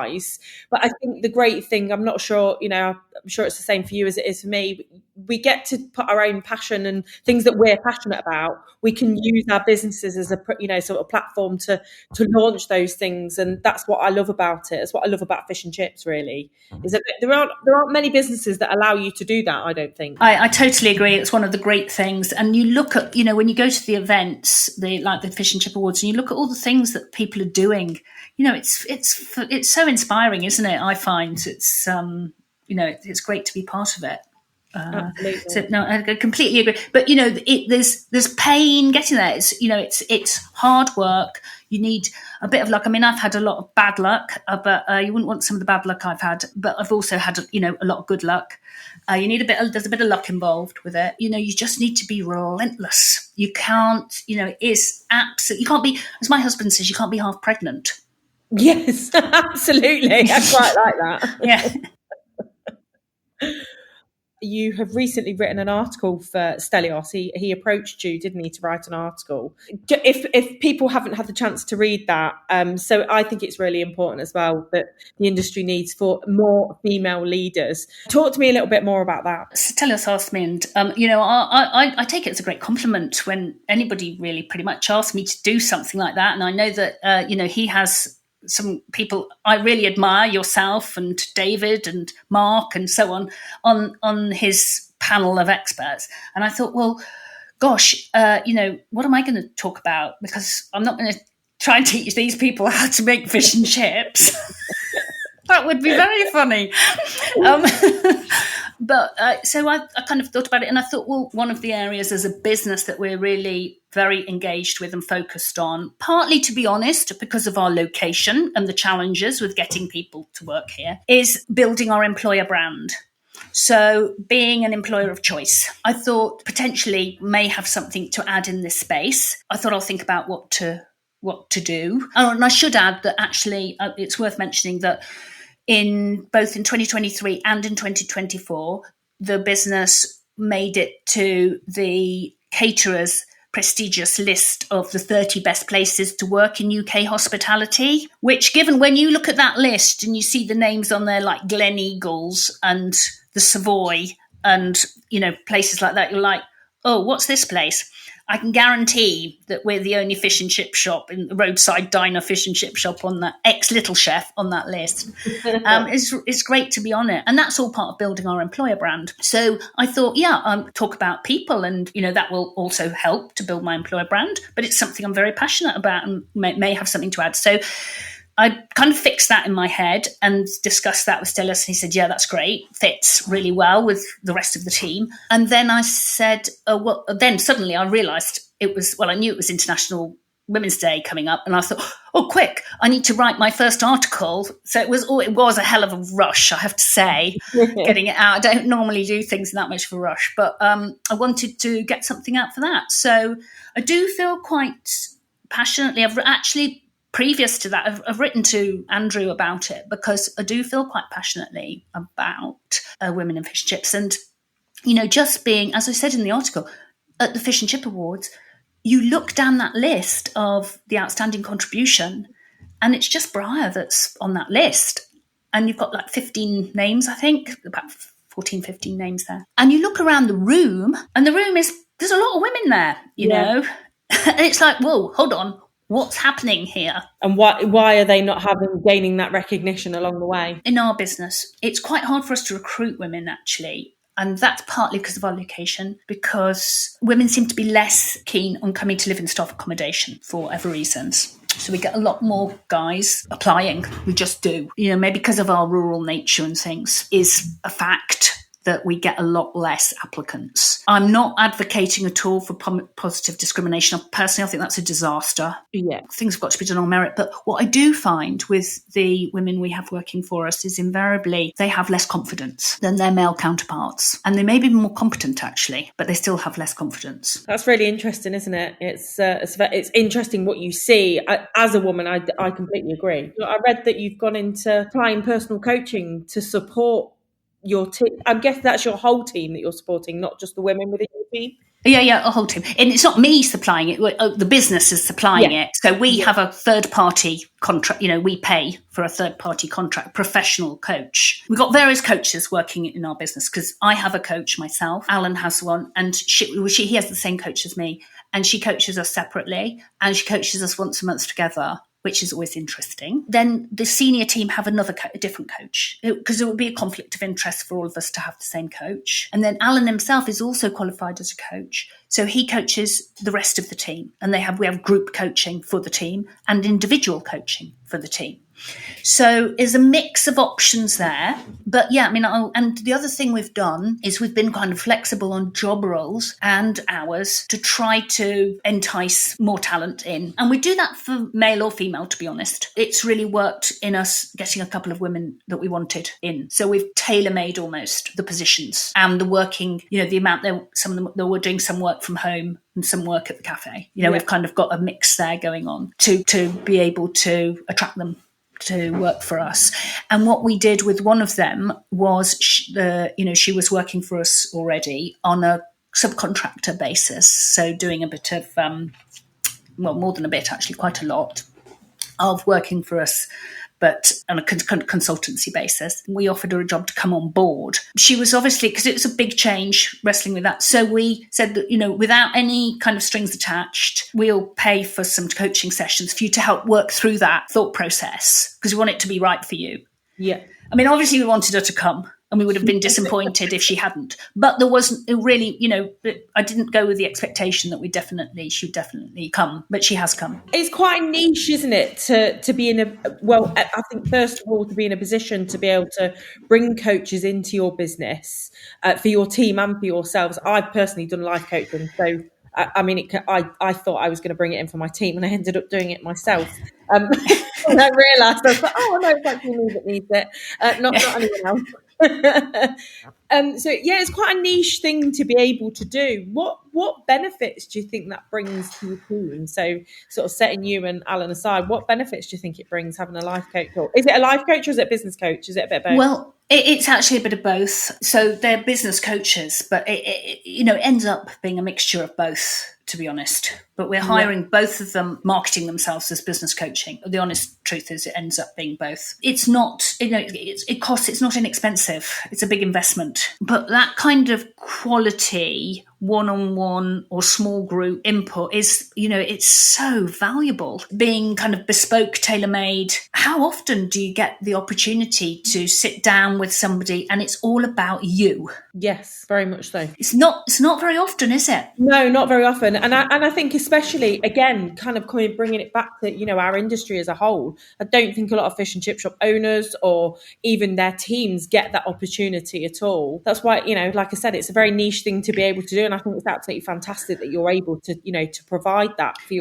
But I think the great thing, I'm not sure, I'm sure it's the same for you as it is for me. We get to put our own passion and things that we're passionate about. We can use our businesses as a sort of platform to launch those things, and that's what I love about it. That's what I love about fish and chips. Really, is that there aren't many businesses that allow you to do that. I don't think. I totally agree. It's one of the great things. And you look at when you go to the events, like the Fish and Chip Awards, and you look at all the things that people are doing. It's so inspiring, isn't it? I find it's it's great to be part of it. Absolutely. So no, I completely agree. But there's pain getting there. It's hard work. You need a bit of luck. I mean, I've had a lot of bad luck, but you wouldn't want some of the bad luck I've had. But I've also had a lot of good luck. You need there's a bit of luck involved with it. You just need to be relentless. You can't. It is absolutely. You can't be, as my husband says, you can't be half pregnant. Yes, absolutely. I quite like that. Yeah. You have recently written an article for Stelios. He approached you, didn't he, to write an article? If people haven't had the chance to read that, so I think it's really important as well that the industry needs for more female leaders. Talk to me a little bit more about that. Stelios asked me, and I take it as a great compliment when anybody really pretty much asks me to do something like that. And I know that he has some people I really admire, yourself and David and Mark and so on his panel of experts. And I thought, well, gosh, what am I going to talk about? Because I'm not going to try and teach these people how to make fish and chips. That would be very funny. So I kind of thought about it, and I thought, well, one of the areas as a business that we're really very engaged with and focused on, partly, to be honest, because of our location and the challenges with getting people to work here, is building our employer brand. So being an employer of choice, I thought potentially may have something to add in this space. I thought I'll think about what to do. And I should add that actually it's worth mentioning that both in 2023 and in 2024, the business made it to the caterers' prestigious list of the 30 best places to work in UK hospitality, which, given when you look at that list and you see the names on there like Gleneagles and the Savoy and, places like that, you're like, oh, what's this place? I can guarantee that we're the only fish and chip shop in the roadside diner fish and chip shop on that ex-Little Chef on that list. It's great to be on it. And that's all part of building our employer brand. So I thought, talk about people and, that will also help to build my employer brand. But it's something I'm very passionate about and may have something to add. So I kind of fixed that in my head and discussed that with Stelios, and he said, yeah, that's great. Fits really well with the rest of the team. And then I said, then suddenly I realised I knew it was International Women's Day coming up, and I thought, quick, I need to write my first article. So it was a hell of a rush, I have to say, getting it out. I don't normally do things in that much of a rush, but I wanted to get something out for that. So I do feel quite passionately. Previous to that, I've written to Andrew about it because I do feel quite passionately about women in fish and chips. And, just being, as I said in the article, at the Fish and Chip Awards, you look down that list of the outstanding contribution and it's just Briar that's on that list. And you've got like 15 names, I think, about 14, 15 names there. And you look around the room and there's a lot of women there, you know. And it's like, whoa, hold on. What's happening here? And why are they not gaining that recognition along the way? In our business, it's quite hard for us to recruit women, actually. And that's partly because of our location, because women seem to be less keen on coming to live in staff accommodation for whatever reasons. So we get a lot more guys applying. We just do. Maybe because of our rural nature and things is a fact that we get a lot less applicants. I'm not advocating at all for positive discrimination. Personally, I think that's a disaster. Yeah. Things have got to be done on merit. But what I do find with the women we have working for us is invariably they have less confidence than their male counterparts. And they may be more competent, actually, but they still have less confidence. That's really interesting, isn't it? It's interesting what you see. As a woman, I completely agree. I read that you've gone into applying personal coaching to support your team. I guess that's your whole team that you're supporting, not just the women within your team. Yeah, a whole team. And it's not me supplying it. The business is supplying it. So we have a third-party contract. We pay for a third-party contract, professional coach. We've got various coaches working in our business because I have a coach myself. Alan has one, and he has the same coach as me. And she coaches us separately, and she coaches us once a month together, which is always interesting. Then the senior team have a different coach because it would be a conflict of interest for all of us to have the same coach. And then Alan himself is also qualified as a coach. So he coaches the rest of the team. And we have group coaching for the team and individual coaching for the team. So there's a mix of options there. But yeah, I mean, and the other thing we've done is we've been kind of flexible on job roles and hours to try to entice more talent in. And we do that for male or female, to be honest. It's really worked in us getting a couple of women that we wanted in. So we've tailor-made almost the positions and the working, the amount some of them that were doing some work from home and some work at the cafe. We've kind of got a mix there going on to be able to attract them to work for us. And what we did with one of them was, she was working for us already on a subcontractor basis. So doing a bit of, more than a bit, actually, quite a lot of working for us, but on a consultancy basis. We offered her a job to come on board. She was obviously, because it was a big change wrestling with that. So we said that, without any kind of strings attached, we'll pay for some coaching sessions for you to help work through that thought process, because we want it to be right for you. Yeah. I mean, obviously we wanted her to come, and we would have been disappointed if she hadn't. But there wasn't really, I didn't go with the expectation that she'd definitely come, but she has come. It's quite niche, isn't it, to be in I think first of all, to be in a position to be able to bring coaches into your business for your team and for yourselves. I've personally done life coaching, so I thought I was going to bring it in for my team, and I ended up doing it myself. And I realised, I was like, oh, no, it's actually me that needs it, not anyone else. So yeah, it's quite a niche thing to be able to do. What benefits do you think that brings to your team? So sort of setting you and Alan aside, what benefits do you think it brings having a life coach? Or is it a life coach or is it a business coach? Is it a bit of both? Well, it's actually a bit of both. So they're business coaches, but it ends up being a mixture of both, to be honest. But we're hiring both of them, marketing themselves as business coaching. The honest truth is it ends up being both. It's not, it's not inexpensive. It's a big investment. But that kind of quality one-on-one or small group input is, it's so valuable. Being kind of bespoke, tailor-made. How often do you get the opportunity to sit down with somebody and it's all about you? Yes, very much so. It's not very often, is it? No, not very often. And I think especially, again, kind of bringing it back to, our industry as a whole, I don't think a lot of fish and chip shop owners or even their teams get that opportunity at all. That's why, like I said, it's a very niche thing to be able to do. And I think it's absolutely fantastic that you're able to, to provide that for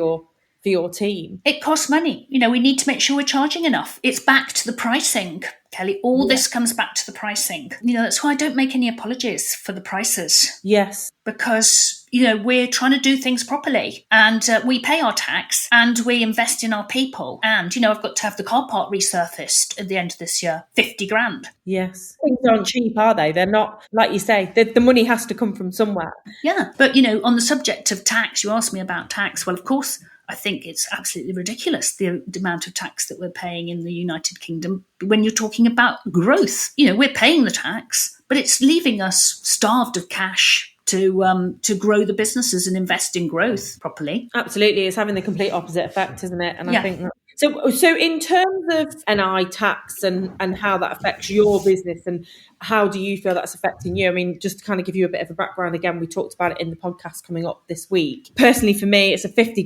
your team. It costs money. We need to make sure we're charging enough. It's back to the pricing, Kelly. All this comes back to the pricing. That's why I don't make any apologies for the prices. Yes. Because, we're trying to do things properly, and we pay our tax and we invest in our people. And, I've got to have the car park resurfaced at the end of this year, 50 grand. Yes. Things aren't cheap, are they? They're not, like you say, the money has to come from somewhere. Yeah. But, on the subject of tax, you asked me about tax. Well, of course, I think it's absolutely ridiculous, the amount of tax that we're paying in the United Kingdom when you're talking about growth. We're paying the tax, but it's leaving us starved of cash to grow the businesses and invest in growth properly. Absolutely. It's having the complete opposite effect, isn't it? And I think that. So in terms of NI tax and how that affects your business and how do you feel that's affecting you? I mean, just to kind of give you a bit of a background, again, we talked about it in the podcast coming up this week. Personally, for me, it's a 50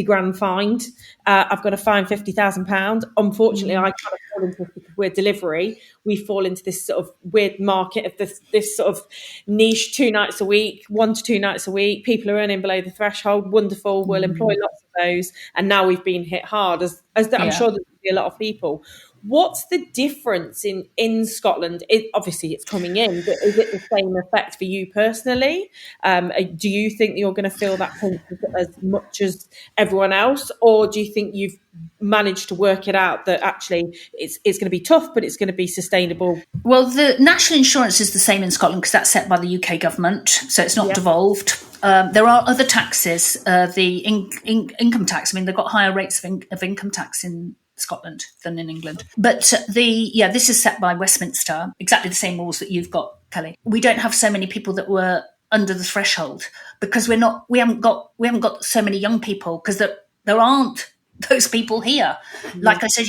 grand fine. I've got to fine £50,000. Unfortunately, I kind of fall into, because we're delivery, we fall into this sort of weird market of this sort of niche 2 nights a week, 1 to 2 nights a week. People are earning below the threshold. Wonderful. We'll employ lots of those. And now we've been hit hard, as I'm sure there'll be a lot of people. What's the difference in Scotland? Obviously, it's coming in, but is it the same effect for you personally? Do you think you're going to feel that pinch as much as everyone else? Or do you think you've managed to work it out that actually it's going to be tough, but it's going to be sustainable? Well, the national insurance is the same in Scotland because that's set by the UK government, so it's not devolved. There are other taxes, the income tax. I mean, they've got higher rates of income tax in Scotland than in England. But this is set by Westminster, exactly the same rules that you've got, Kelly. We don't have so many people that were under the threshold because we haven't got so many young people because there aren't those people here. Like I said,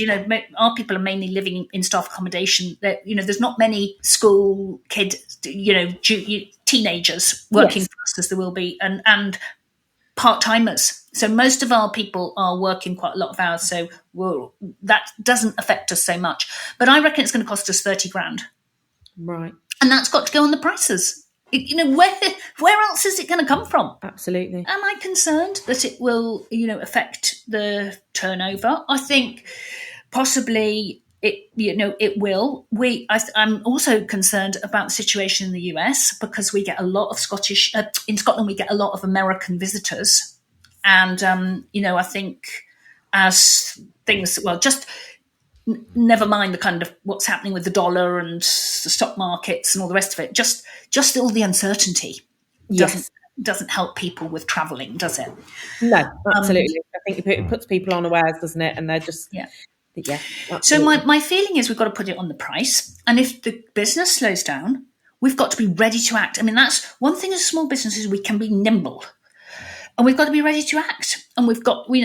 our people are mainly living in staff accommodation. There's not many school kids, teenagers working for us as there will be, and part-timers. So most of our people are working quite a lot of hours, so that doesn't affect us so much. But I reckon it's going to cost us 30 grand. Right. And that's got to go on the prices. Where else is it going to come from? Absolutely. Am I concerned that it will, affect the turnover? I think possibly it will. I'm also concerned about the situation in the US, because we get a lot of in Scotland, we get a lot of American visitors. And, I think as things, just never mind the kind of what's happening with the dollar and the stock markets and all the rest of it, just all the uncertainty doesn't help people with travelling, does it? No, absolutely. I think it puts people unawares, doesn't it? And they're just... Yeah. So my feeling is we've got to put it on the price. And if the business slows down, we've got to be ready to act. I mean, that's one thing as a small business, is we can be nimble. And we've got to be ready to act. And we've got, we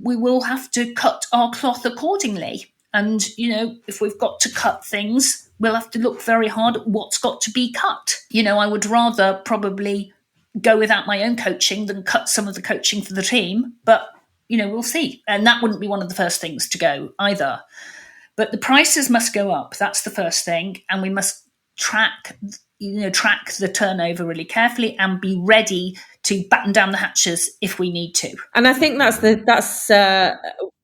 will have to cut our cloth accordingly. And, if we've got to cut things, we'll have to look very hard at what's got to be cut. I would rather probably go without my own coaching than cut some of the coaching for the team. But, we'll see. And that wouldn't be one of the first things to go either. But the prices must go up. That's the first thing. And we must track the turnover really carefully and be ready to batten down the hatches if we need to. And I think that's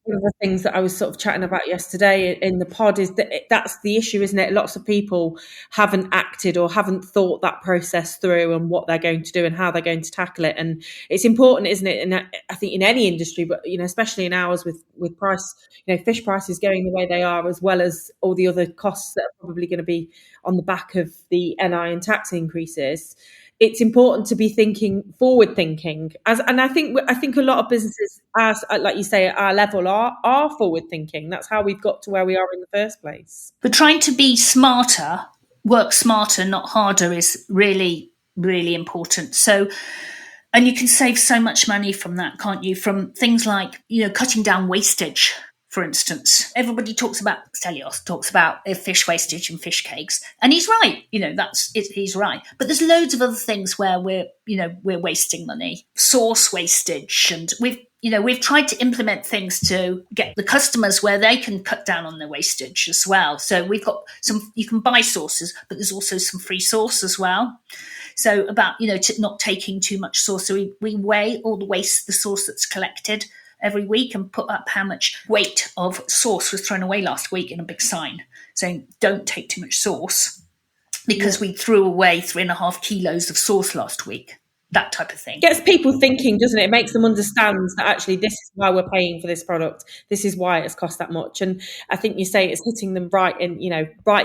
one of the things that I was sort of chatting about yesterday in the pod, is that that's the issue, isn't it? Lots of people haven't acted or haven't thought that process through and what they're going to do and how they're going to tackle it. And it's important, isn't it? And I think in any industry, but especially in ours with price, fish prices going the way they are, as well as all the other costs that are probably going to be on the back of the NI and tax increases. It's important to be forward thinking, and I think a lot of businesses, as like you say, at our level, are forward thinking. That's how we've got to where we are in the first place. But trying to be smarter, work smarter, not harder, is really, really important. So, and you can save so much money from that, can't you? From things like cutting down wastage. For instance, everybody talks about fish wastage and fish cakes, and he's right. He's right. But there's loads of other things where we're wasting money, sauce wastage, and we've tried to implement things to get the customers where they can cut down on their wastage as well. So we've got you can buy sauces, but there's also some free sauce as well. So about not taking too much sauce. So we weigh all the sauce that's collected every week and put up how much weight of sauce was thrown away last week in a big sign saying don't take too much sauce, because we threw away 3.5 kilos of sauce last week. That type of thing gets people thinking, doesn't it? It makes them understand that actually this is why we're paying for this product. This is why it's cost that much. And I think you say it's hitting them right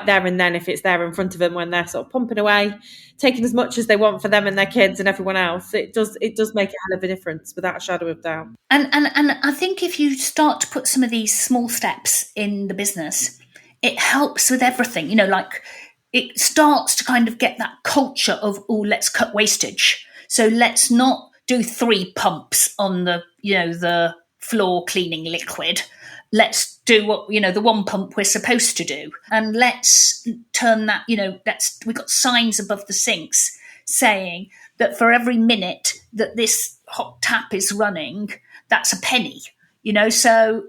there and then, if it's there in front of them when they're sort of pumping away, taking as much as they want for them and their kids and everyone else. It does make a hell of a difference, without a shadow of doubt. And I think if you start to put some of these small steps in the business, it helps with everything. Like it starts to kind of get that culture of, let's cut wastage. So let's not do 3 pumps on the floor cleaning liquid. Let's do what, the 1 pump we're supposed to do. And let's turn that, we've got signs above the sinks saying that for every minute that this hot tap is running, that's a penny, So,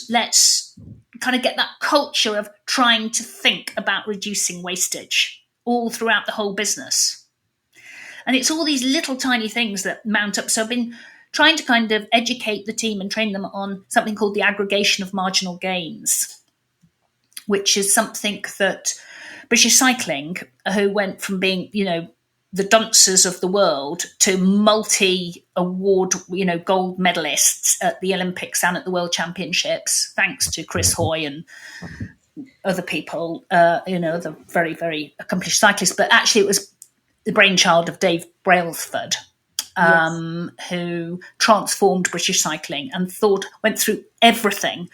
let's kind of get that culture of trying to think about reducing wastage all throughout the whole business. And it's all these little tiny things that mount up. So I've been trying to kind of educate the team and train them on something called the aggregation of marginal gains, which is something that British Cycling, who went from being, the dunces of the world to multi-award, gold medalists at the Olympics and at the World Championships, thanks to Chris Hoy and other people, the very, very accomplished cyclists. But actually it was the brainchild of Dave Brailsford, who transformed British cycling and went through everything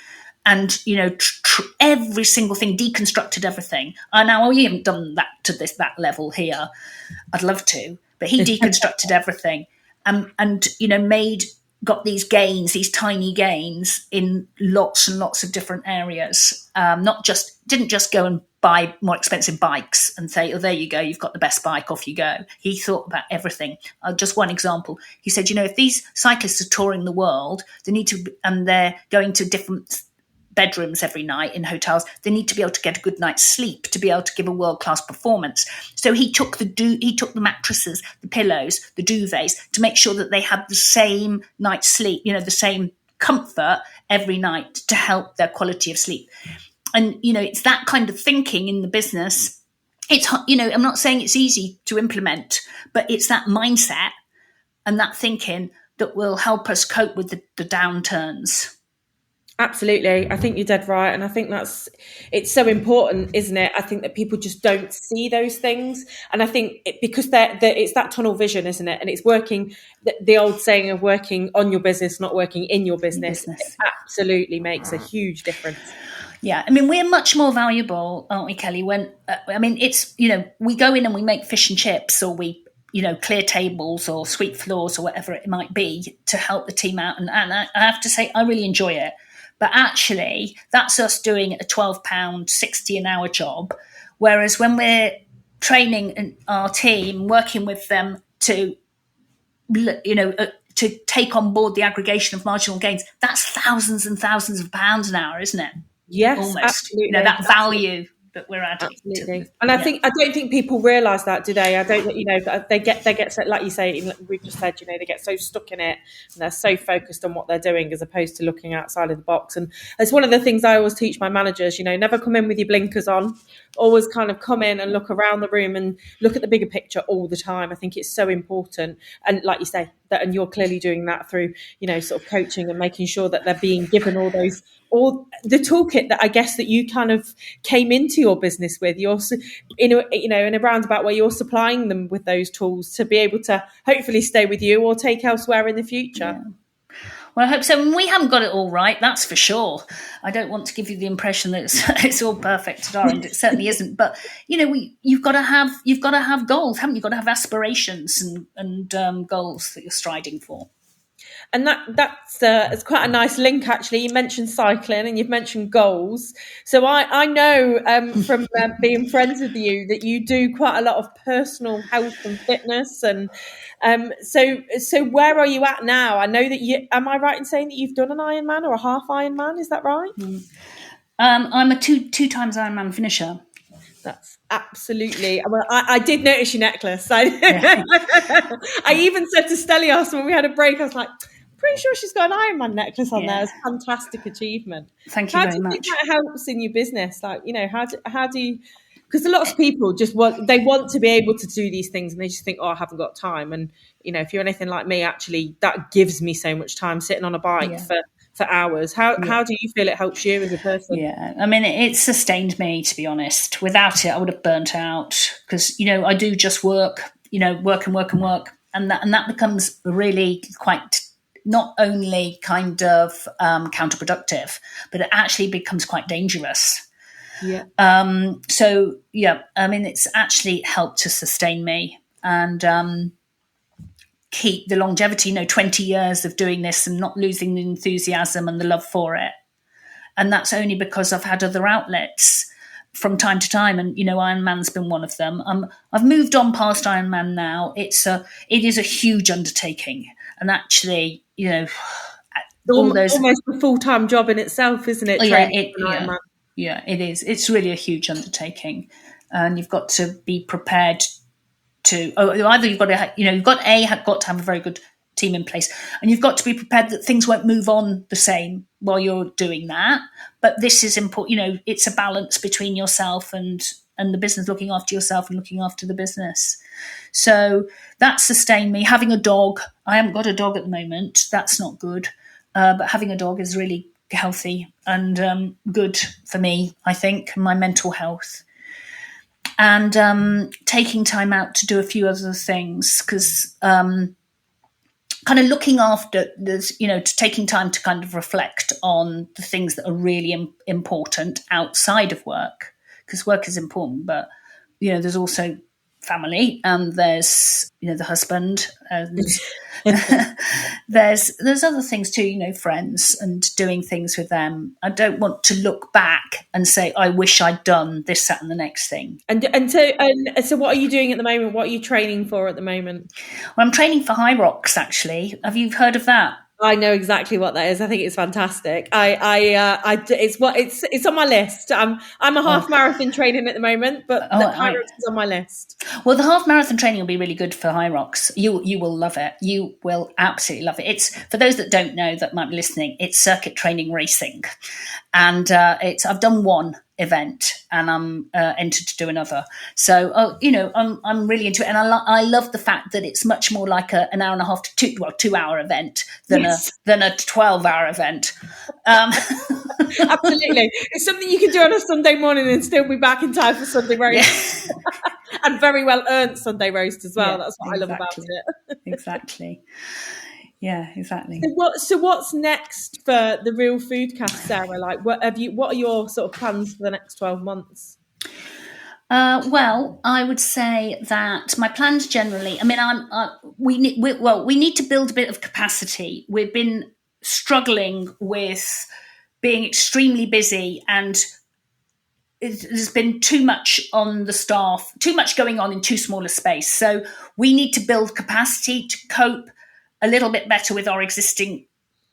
and, every single thing, deconstructed everything. Now, we haven't done that to that level here. I'd love to, but he deconstructed everything and got these gains, these tiny gains in lots and lots of different areas. Didn't just go and buy more expensive bikes and say, oh, there you go, you've got the best bike, off you go. He thought about everything. Just one example. He said, if these cyclists are touring the world, they need to, and they're going to different bedrooms every night in hotels, they need to be able to get a good night's sleep to be able to give a world-class performance. So he took the mattresses, the pillows, the duvets to make sure that they had the same night's sleep, the same comfort every night to help their quality of sleep. And, it's that kind of thinking in the business. It's, I'm not saying it's easy to implement, but it's that mindset and that thinking that will help us cope with the downturns. Absolutely. I think you're dead right. And I think it's so important, isn't it? I think that people just don't see those things. And I think because it's that tunnel vision, isn't it? And it's working, the old saying of working on your business, not working in your business. It absolutely makes a huge difference. Yeah, I mean, we're much more valuable, aren't we, Kelly? When it's, we go in and we make fish and chips, or we, clear tables or sweep floors or whatever it might be to help the team out. And I have to say, I really enjoy it. But actually, that's us doing a £12.60 an hour job. Whereas when we're training our team, working with them to, to take on board the aggregation of marginal gains, that's thousands and thousands of pounds an hour, isn't it? Yes, almost. Absolutely. That value that we're adding. Absolutely. And I don't think people realise that, do they? I don't, they get so, like you say, we've just said, they get so stuck in it and they're so focused on what they're doing as opposed to looking outside of the box. And it's one of the things I always teach my managers, never come in with your blinkers on, always kind of come in and look around the room and look at the bigger picture all the time. I think it's so important. And like you say, and you're clearly doing that through, sort of coaching and making sure that they're being given all the toolkit that I guess that you kind of came into your business with. You're in a roundabout way, you're supplying them with those tools to be able to hopefully stay with you or take elsewhere in the future. Yeah. Well, I hope so. We haven't got it all right, that's for sure. I don't want to give you the impression that it's all perfect at our end. It certainly isn't. But you've got to have goals, haven't you? You've got to have aspirations and goals that you're striding for. And that's it's quite a nice link, actually. You mentioned cycling and you've mentioned goals. So I know from being friends with you that you do quite a lot of personal health and fitness. And so where are you at now? I know that am I right in saying that you've done an Ironman or a half Ironman? Is that right? I'm a two times Ironman finisher. That's absolutely. Well, I did notice your necklace. I even said to Stelios when we had a break, I was like, pretty sure she's got an Ironman necklace on there. It's a fantastic achievement. Thank you very much. How do you think that helps in your business? Like, how do you, because a lot of people just want to be able to do these things and they just think, I haven't got time. And, if you're anything like me, actually, that gives me so much time sitting on a bike for hours. How do you feel it helps you as a person? Yeah, I mean, it sustained me, to be honest. Without it, I would have burnt out because, I do just work, work and work and work. And that becomes really quite not only kind of counterproductive, but it actually becomes quite dangerous. Yeah. I mean, it's actually helped to sustain me and keep the longevity, 20 years of doing this and not losing the enthusiasm and the love for it. And that's only because I've had other outlets from time to time. And, Ironman's been one of them. I've moved on past Ironman now. It is a huge undertaking. And actually, almost a full-time job in itself, isn't it? Yeah, it is. It's really a huge undertaking. And you've got to be prepared to, either you've got to have a very good team in place, and you've got to be prepared that things won't move on the same while you're doing that. But this is important. It's a balance between yourself and the business, looking after yourself and looking after the business. So that sustained me. Having a dog, I haven't got a dog at the moment. That's not good. But having a dog is really healthy and good for me, I think, my mental health. And taking time out to do a few other things because kind of looking after this, taking time to kind of reflect on the things that are really important outside of work, because work is important, but, there's also family, and there's the husband, and there's other things too, friends, and doing things with them. I don't want to look back and say I wish I'd done this, that, and the next thing. And so what are you doing at the moment? What are you training for at the moment? Well, I'm training for high rocks, actually. Have you heard of that? I know exactly what that is. I think it's fantastic. It's on my list. I'm a half marathon training at the moment, but the high rocks is on my list. Well, the half marathon training will be really good for high rocks. You will love it. You will absolutely love it. It's, for those that don't know that might be listening, it's circuit training racing, and I've done one event and I'm entered to do another. So I'm really into it, and I love the fact that it's much more like an hour and a half to 2 hour event than a 12-hour event. Absolutely, it's something you can do on a Sunday morning and still be back in time for Sunday roast. Yeah. And very well earned Sunday roast as well. That's what I love about it. Exactly. Yeah, exactly. So what's next for the Real Foodcast, Sarah? Like, what are your sort of plans for the next 12 months? Well, I would say that my plans generally, I mean, we need to build a bit of capacity. We've been struggling with being extremely busy, and there's been too much on the staff, too much going on in too small a space. So we need to build capacity to cope a little bit better with our existing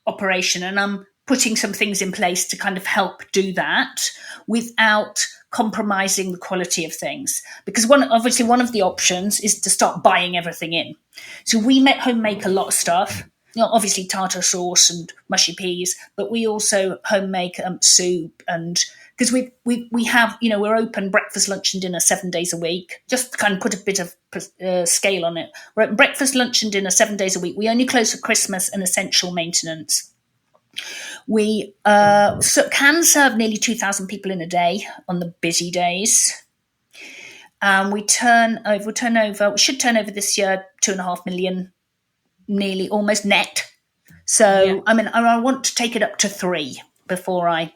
operation. And I'm putting some things in place to kind of help do that without compromising the quality of things. Because one of the options is to start buying everything in. So we home make a lot of stuff. Obviously tartar sauce and mushy peas, but we also home make soup, and because we have, we're open breakfast, lunch and dinner 7 days a week. Just to kind of put a bit of scale on it. We're open breakfast, lunch and dinner 7 days a week. We only close for Christmas and essential maintenance. We can serve nearly 2,000 people in a day on the busy days. We should turn over this year 2.5 million, nearly almost net. So, yeah. I mean, I want to take it up to 3 before I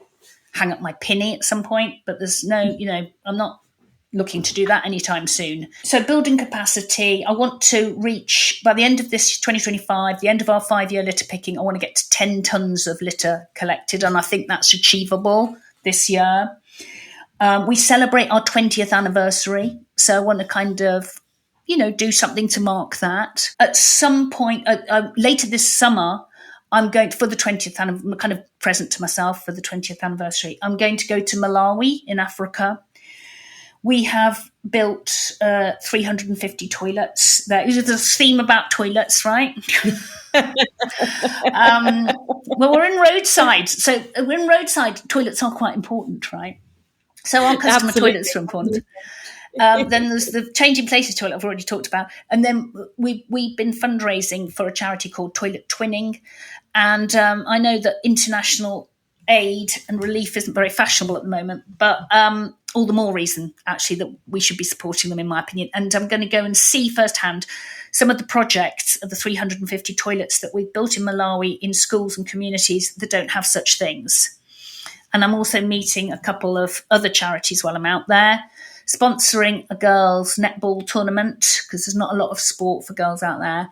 hang up my pinny at some point, but there's no, I'm not looking to do that anytime soon. So building capacity, I want to reach, by the end of this 2025, the end of our 5-year litter picking, I want to get to 10 tonnes of litter collected, and I think that's achievable this year. We celebrate our 20th anniversary, so I want to kind of, do something to mark that. At some point, later this summer, I'm going for the 20th, and I'm kind of present to myself for the 20th anniversary. I'm going to go to Malawi in Africa. We have built 350 toilets. There's a theme about toilets, right? Well, we're in roadside. So we're in roadside. Toilets are quite important, right? So our customer toilets are important. Then there's the changing places toilet I've already talked about. And then we've been fundraising for a charity called Toilet Twinning. And I know that international aid and relief isn't very fashionable at the moment, but all the more reason, actually, that we should be supporting them, in my opinion. And I'm going to go and see firsthand some of the projects of the 350 toilets that we've built in Malawi in schools and communities that don't have such things. And I'm also meeting a couple of other charities while I'm out there, sponsoring a girls' netball tournament, because there's not a lot of sport for girls out there,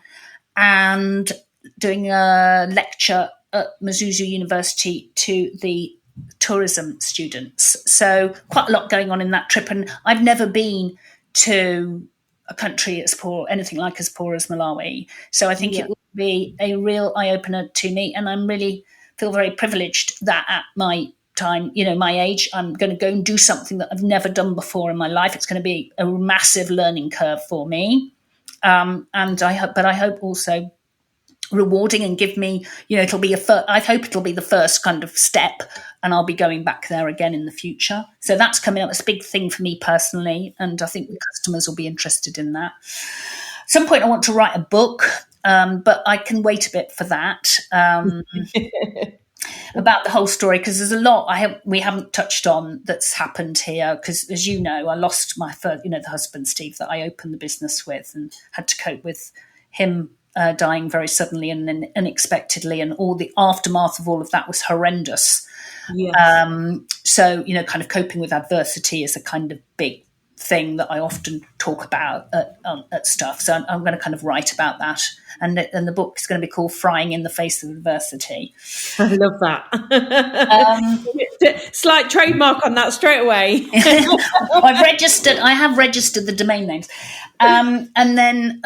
and doing a lecture at Mzuzu University to the tourism students. So quite a lot going on in that trip. And I've never been to a country as poor, anything like as poor as Malawi. So I think it will be a real eye-opener to me. And I'm really feel very privileged that at my time, my age, I'm going to go and do something that I've never done before in my life. It's going to be a massive learning curve for me. And I hope also rewarding, and give me, it'll be I hope it'll be the first kind of step, and I'll be going back there again in the future. So that's coming up. It's a big thing for me personally, and I think the customers will be interested in that. At some point I want to write a book, but I can wait a bit for that, about the whole story, because there's a lot we haven't touched on that's happened here, because as you know, I lost my first, the husband, Steve, that I opened the business with, and had to cope with him dying very suddenly and then unexpectedly, and all the aftermath of all of that was horrendous. Yes. So, kind of coping with adversity is a kind of big thing that I often talk about at stuff. So I'm going to kind of write about that. And the book is going to be called Frying in the Face of Adversity. I love that. Slight trademark on that straight away. I have registered the domain names. And then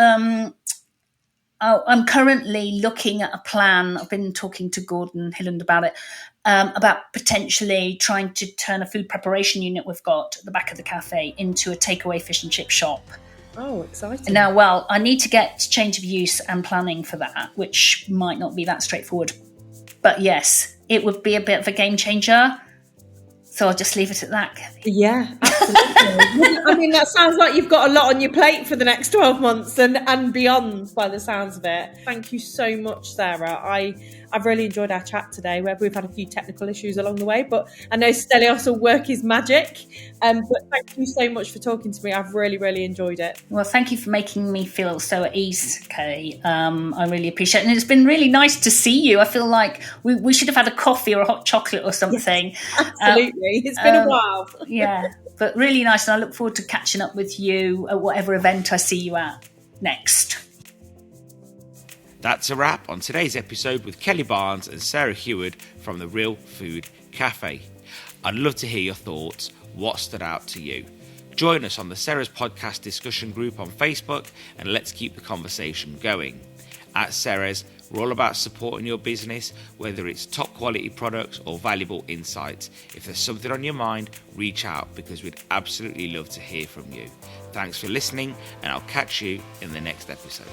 I'm currently looking at a plan. I've been talking to Gordon Highland about it, about potentially trying to turn a food preparation unit we've got at the back of the cafe into a takeaway fish and chip shop. Oh, exciting. Now, well, I need to get change of use and planning for that, which might not be that straightforward. But yes, it would be a bit of a game changer. So I'll just leave it at that, Kathy. Yeah, absolutely. I mean, that sounds like you've got a lot on your plate for the next 12 months and beyond by the sounds of it. Thank you so much, Sarah. I've really enjoyed our chat today, where we've had a few technical issues along the way, but I know Stelios will work his magic. But thank you so much for talking to me. I've really, really enjoyed it. Well, thank you for making me feel so at ease, Kay. I really appreciate it. And it's been really nice to see you. I feel like we should have had a coffee or a hot chocolate or something. Yes, absolutely. It's been a while. Yeah, but really nice. And I look forward to catching up with you at whatever event I see you at next. That's a wrap on today's episode with Kelly Barnes and Sarah Heward from the Real Food Cafe. I'd love to hear your thoughts. What stood out to you? Join us on the Ceres podcast discussion group on Facebook, and let's keep the conversation going. At Ceres, we're all about supporting your business, whether it's top quality products or valuable insights. If there's something on your mind, reach out, because we'd absolutely love to hear from you. Thanks for listening, and I'll catch you in the next episode.